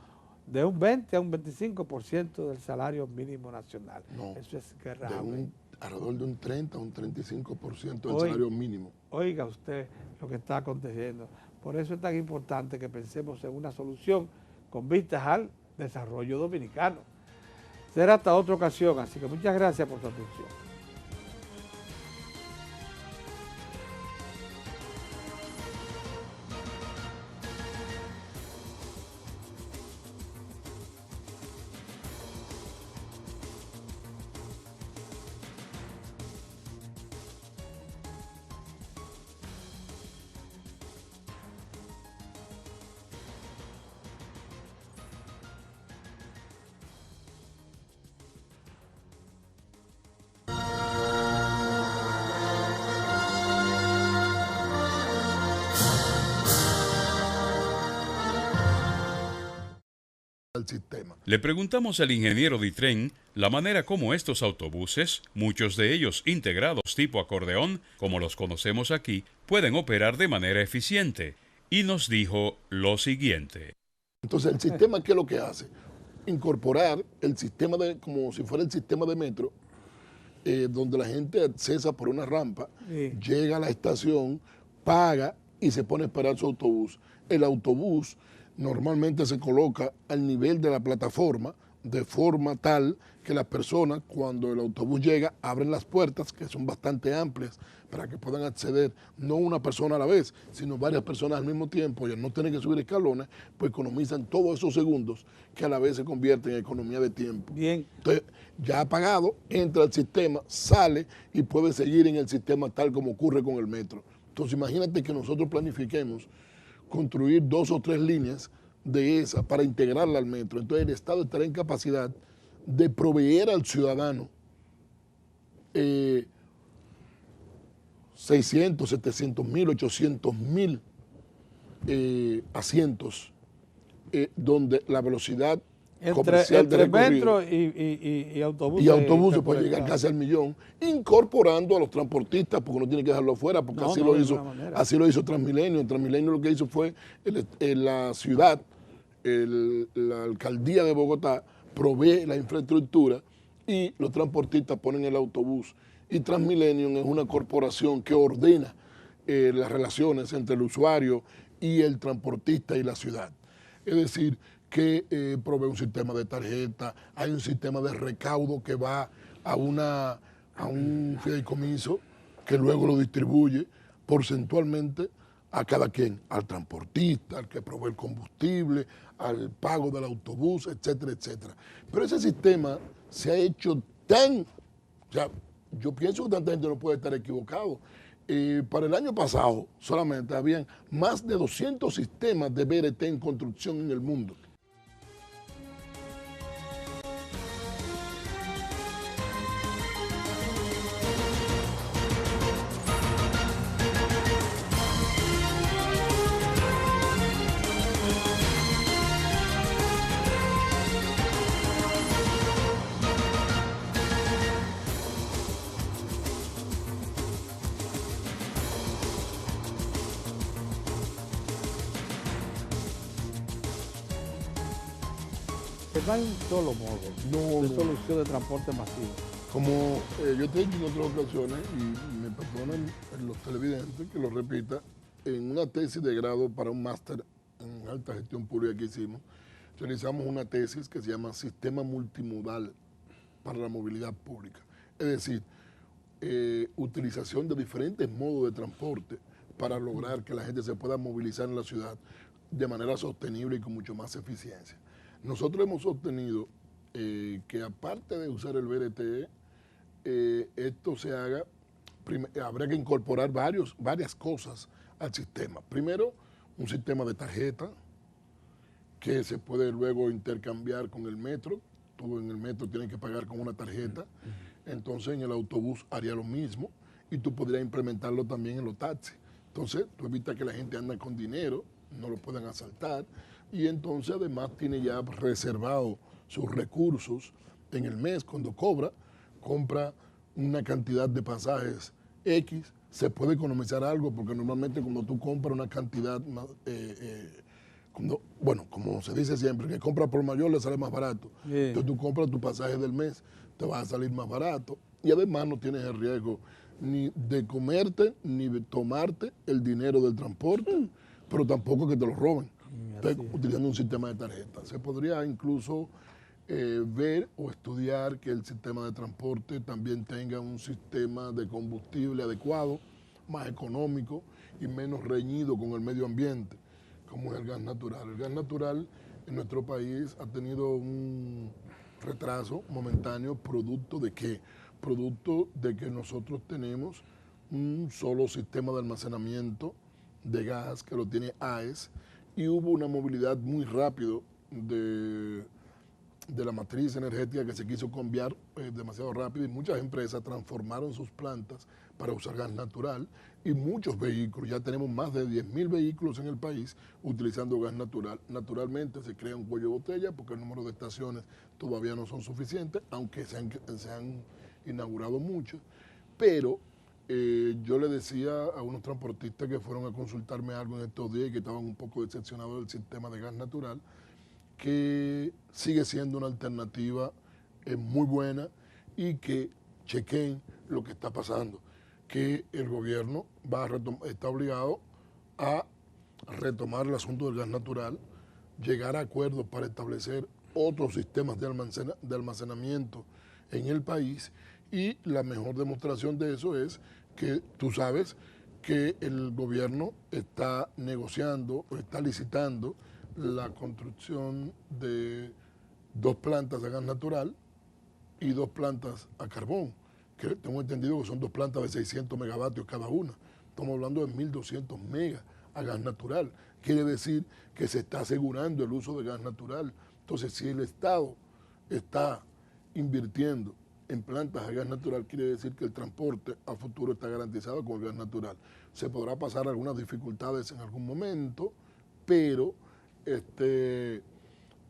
de un 20 a un 25% del salario mínimo nacional. No, eso es grave. Alrededor de un 30 a un 35% del salario mínimo. Oiga usted lo que está aconteciendo. Por eso es tan importante que pensemos en una solución con vistas al desarrollo dominicano. Será hasta otra ocasión, así que muchas gracias por su atención. Sistema. Le preguntamos al ingeniero Ditren la manera como estos autobuses, muchos de ellos integrados tipo acordeón, como los conocemos aquí, pueden operar de manera eficiente. Y nos dijo lo siguiente. Entonces, el sistema, ¿qué es lo que hace? Incorporar el sistema como si fuera el sistema de metro, donde la gente accesa por una rampa, llega a la estación, paga y se pone a esperar su autobús. El autobús normalmente se coloca al nivel de la plataforma de forma tal que las personas, cuando el autobús llega, abren las puertas, que son bastante amplias, para que puedan acceder no una persona a la vez, sino varias personas al mismo tiempo, y al no tener que subir escalones, pues economizan todos esos segundos que a la vez se convierten en economía de tiempo. Bien. Entonces, ya ha pagado, entra al sistema, sale y puede seguir en el sistema tal como ocurre con el metro. Entonces, imagínate que nosotros planifiquemos construir 2 o 3 líneas de esa para integrarla al metro. Entonces el Estado estará en capacidad de proveer al ciudadano 600, 700 mil, 800 mil asientos donde la velocidad comercial de metro y autobuses. Y autobuses puede llegar casi al 1.000.000, incorporando a los transportistas, porque no tiene que dejarlo afuera, porque así lo hizo Transmilenio. Transmilenio lo que hizo fue en la ciudad la alcaldía de Bogotá provee la infraestructura y los transportistas ponen el autobús. Y Transmilenio es una corporación que ordena las relaciones entre el usuario y el transportista y la ciudad. Es decir, que provee un sistema de tarjeta, hay un sistema de recaudo que va a un fideicomiso que luego lo distribuye porcentualmente a cada quien, al transportista, al que provee el combustible, al pago del autobús, etcétera, etcétera. Pero ese sistema se ha hecho tan, o sea, yo pienso que tanta gente no puede estar equivocado. Para el año pasado solamente habían más de 200 sistemas de BRT en construcción en el mundo. No hay un solo modo de solución de transporte masivo. Como yo te he dicho en otras ocasiones, y me perdonan los televidentes que lo repita, en una tesis de grado para un máster en alta gestión pública que hicimos, realizamos una tesis que se llama Sistema Multimodal para la Movilidad Pública. Es decir, utilización de diferentes modos de transporte para lograr que la gente se pueda movilizar en la ciudad de manera sostenible y con mucho más eficiencia. Nosotros hemos obtenido que aparte de usar el BRT, esto se haga, habría que incorporar varias cosas al sistema. Primero, un sistema de tarjeta que se puede luego intercambiar con el metro. Tú en el metro tienes que pagar con una tarjeta. Entonces en el autobús haría lo mismo y tú podrías implementarlo también en los taxis. Entonces tú evitas que la gente ande con dinero, no lo puedan asaltar. Y entonces además tiene ya reservado sus recursos en el mes cuando compra una cantidad de pasajes X, se puede economizar algo porque normalmente cuando tú compras una cantidad más, como se dice siempre, que compra por mayor le sale más barato. Yeah. Entonces tú compras tu pasaje del mes, te va a salir más barato y además no tienes el riesgo ni de comerte ni de tomarte el dinero del transporte, pero tampoco que te lo roben. Utilizando un sistema de tarjetas. Se podría incluso ver o estudiar que el sistema de transporte también tenga un sistema de combustible adecuado, más económico y menos reñido con el medio ambiente, como es el gas natural. El gas natural en nuestro país ha tenido un retraso momentáneo, ¿producto de qué? Producto de que nosotros tenemos un solo sistema de almacenamiento de gas que lo tiene AES, y hubo una movilidad muy rápido de la matriz energética que se quiso cambiar demasiado rápido y muchas empresas transformaron sus plantas para usar gas natural y muchos vehículos, ya tenemos más de 10.000 vehículos en el país utilizando gas natural. Naturalmente se crea un cuello de botella porque el número de estaciones todavía no son suficientes, aunque se han inaugurado muchos, pero yo le decía a unos transportistas que fueron a consultarme algo en estos días y que estaban un poco decepcionados del sistema de gas natural, que sigue siendo una alternativa muy buena y que chequen lo que está pasando, que el gobierno está obligado a retomar el asunto del gas natural, llegar a acuerdos para establecer otros sistemas de almacenamiento en el país. Y la mejor demostración de eso es que tú sabes que el gobierno está negociando o está licitando la construcción de 2 plantas de gas natural y 2 plantas a carbón, que tengo entendido que son 2 plantas de 600 megavatios cada una. Estamos hablando de 1.200 megas a gas natural. Quiere decir que se está asegurando el uso de gas natural. Entonces, si el Estado está invirtiendo en plantas de gas natural, quiere decir que el transporte a futuro está garantizado con el gas natural. Se podrá pasar algunas dificultades en algún momento, pero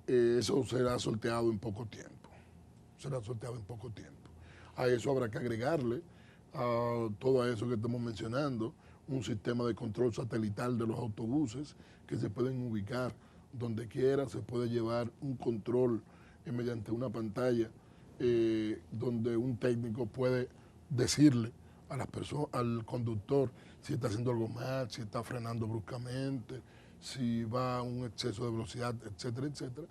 eso será sorteado en poco tiempo. A eso habrá que agregarle a todo eso que estamos mencionando, un sistema de control satelital de los autobuses que se pueden ubicar donde quiera, se puede llevar un control mediante una pantalla donde un técnico puede decirle a las personas, al conductor si está haciendo algo mal, si está frenando bruscamente, si va a un exceso de velocidad, etcétera, etcétera.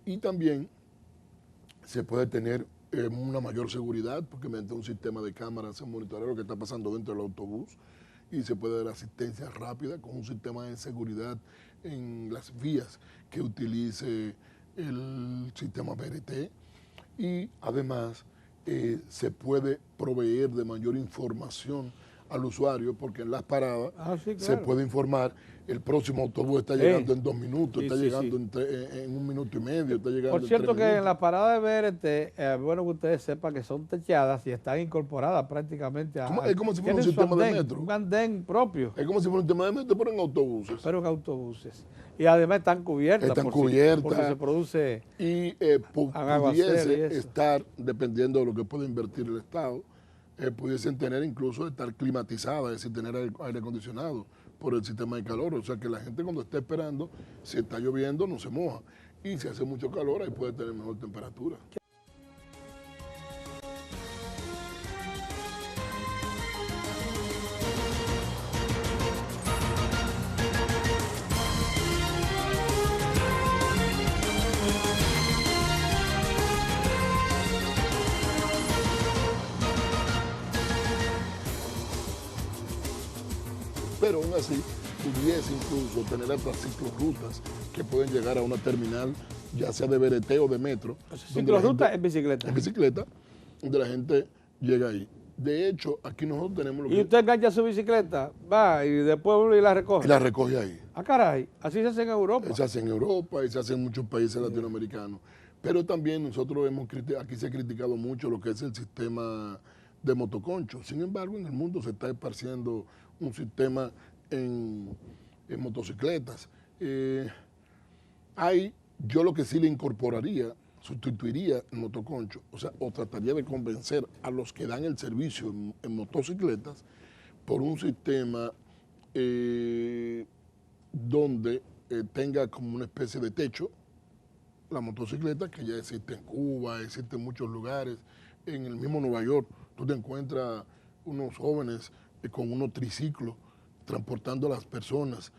Y también se puede tener una mayor seguridad porque mediante un sistema de cámaras se monitorea lo que está pasando dentro del autobús y se puede dar asistencia rápida con un sistema de seguridad en las vías que utilice el sistema BRT y además se puede proveer de mayor información al usuario porque en las paradas se puede informar el próximo autobús está llegando en 2 minutos, está llegando en 1 minuto y medio, está llegando Por cierto en 3 que minutos. en la parada de BRT, bueno que ustedes sepan que son techadas y están incorporadas prácticamente a... Es como si fuera un sistema de metro. Un andén propio. Es como si fuera un sistema de metro, pero en autobuses. Pero en autobuses. Y además están cubiertas. Están cubiertas. Porque se produce... Y pudiese estar, dependiendo de lo que pueda invertir el Estado, pudiesen tener incluso estar climatizadas, es decir, tener aire acondicionado por el sistema de calor. O sea que la gente cuando está esperando, si está lloviendo, no se moja. Y si hace mucho calor, ahí puede tener mejor temperatura. Pero aún así pudiese incluso tener hasta ciclorrutas que pueden llegar a una terminal, ya sea de BRT o de metro. Ciclorruta en bicicleta. En bicicleta, donde la gente llega ahí. De hecho, aquí nosotros tenemos lo que... Y usted engancha su bicicleta, va y después vuelve y la recoge. Y la recoge ahí. Ah, caray, así se hace en Europa. Se hace en Europa y se hace en muchos países latinoamericanos. Pero también nosotros aquí se ha criticado mucho lo que es el sistema de motoconcho. Sin embargo, en el mundo se está esparciendo un sistema en motocicletas. Yo lo que sí le incorporaría, sustituiría el motoconcho, o trataría de convencer a los que dan el servicio en motocicletas por un sistema donde tenga como una especie de techo la motocicleta, que ya existe en Cuba, existe en muchos lugares. En el mismo Nueva York tú te encuentras unos jóvenes con unos triciclos transportando a las personas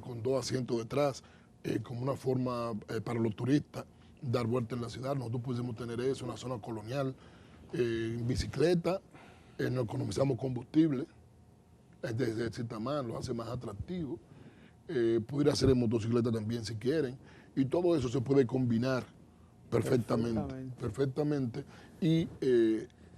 con 2 asientos detrás, como una forma para los turistas dar vuelta en la ciudad. Nosotros pudiésemos tener eso en la zona colonial, en bicicleta, no economizamos combustible, ejercita más, lo hace más atractivo. Pudiera hacer en motocicleta también si quieren, y todo eso se puede combinar perfectamente. Y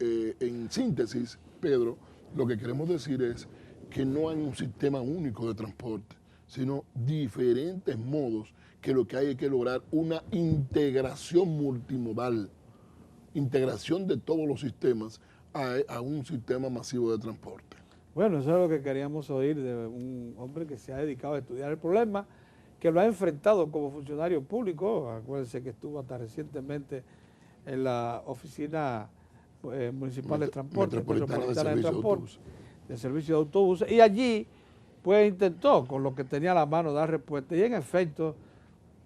en síntesis, Pedro, lo que queremos decir es que no hay un sistema único de transporte, sino diferentes modos que lo que hay es que lograr una integración multimodal, integración de todos los sistemas a un sistema masivo de transporte. Bueno, eso es lo que queríamos oír de un hombre que se ha dedicado a estudiar el problema, que lo ha enfrentado como funcionario público. Acuérdense que estuvo hasta recientemente en la oficina municipal de transporte, metropolitana de transporte, de servicio de autobuses, y allí pues intentó con lo que tenía a la mano dar respuesta, y en efecto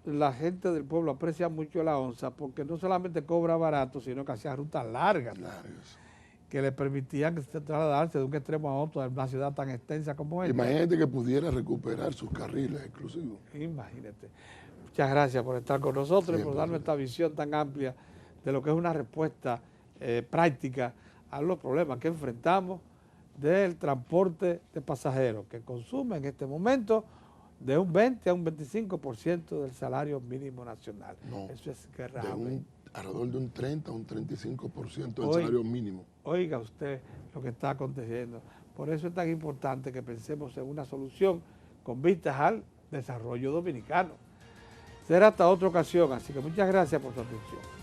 la gente del pueblo aprecia mucho la ONSA porque no solamente cobra barato, sino que hacía rutas largas que le permitían trasladarse de un extremo a otro en una ciudad tan extensa como esta. Imagínate que pudiera recuperar sus carriles exclusivos. Imagínate. Muchas gracias por estar con nosotros y por darnos esta visión tan amplia de lo que es una respuesta práctica a los problemas que enfrentamos del transporte de pasajeros, que consume en este momento de un 20 a un 25% del salario mínimo nacional. No, eso es grave. Alrededor de un 30 a un 35% del salario mínimo. Oiga usted lo que está aconteciendo. Por eso es tan importante que pensemos en una solución con vistas al desarrollo dominicano. Será hasta otra ocasión, así que muchas gracias por su atención.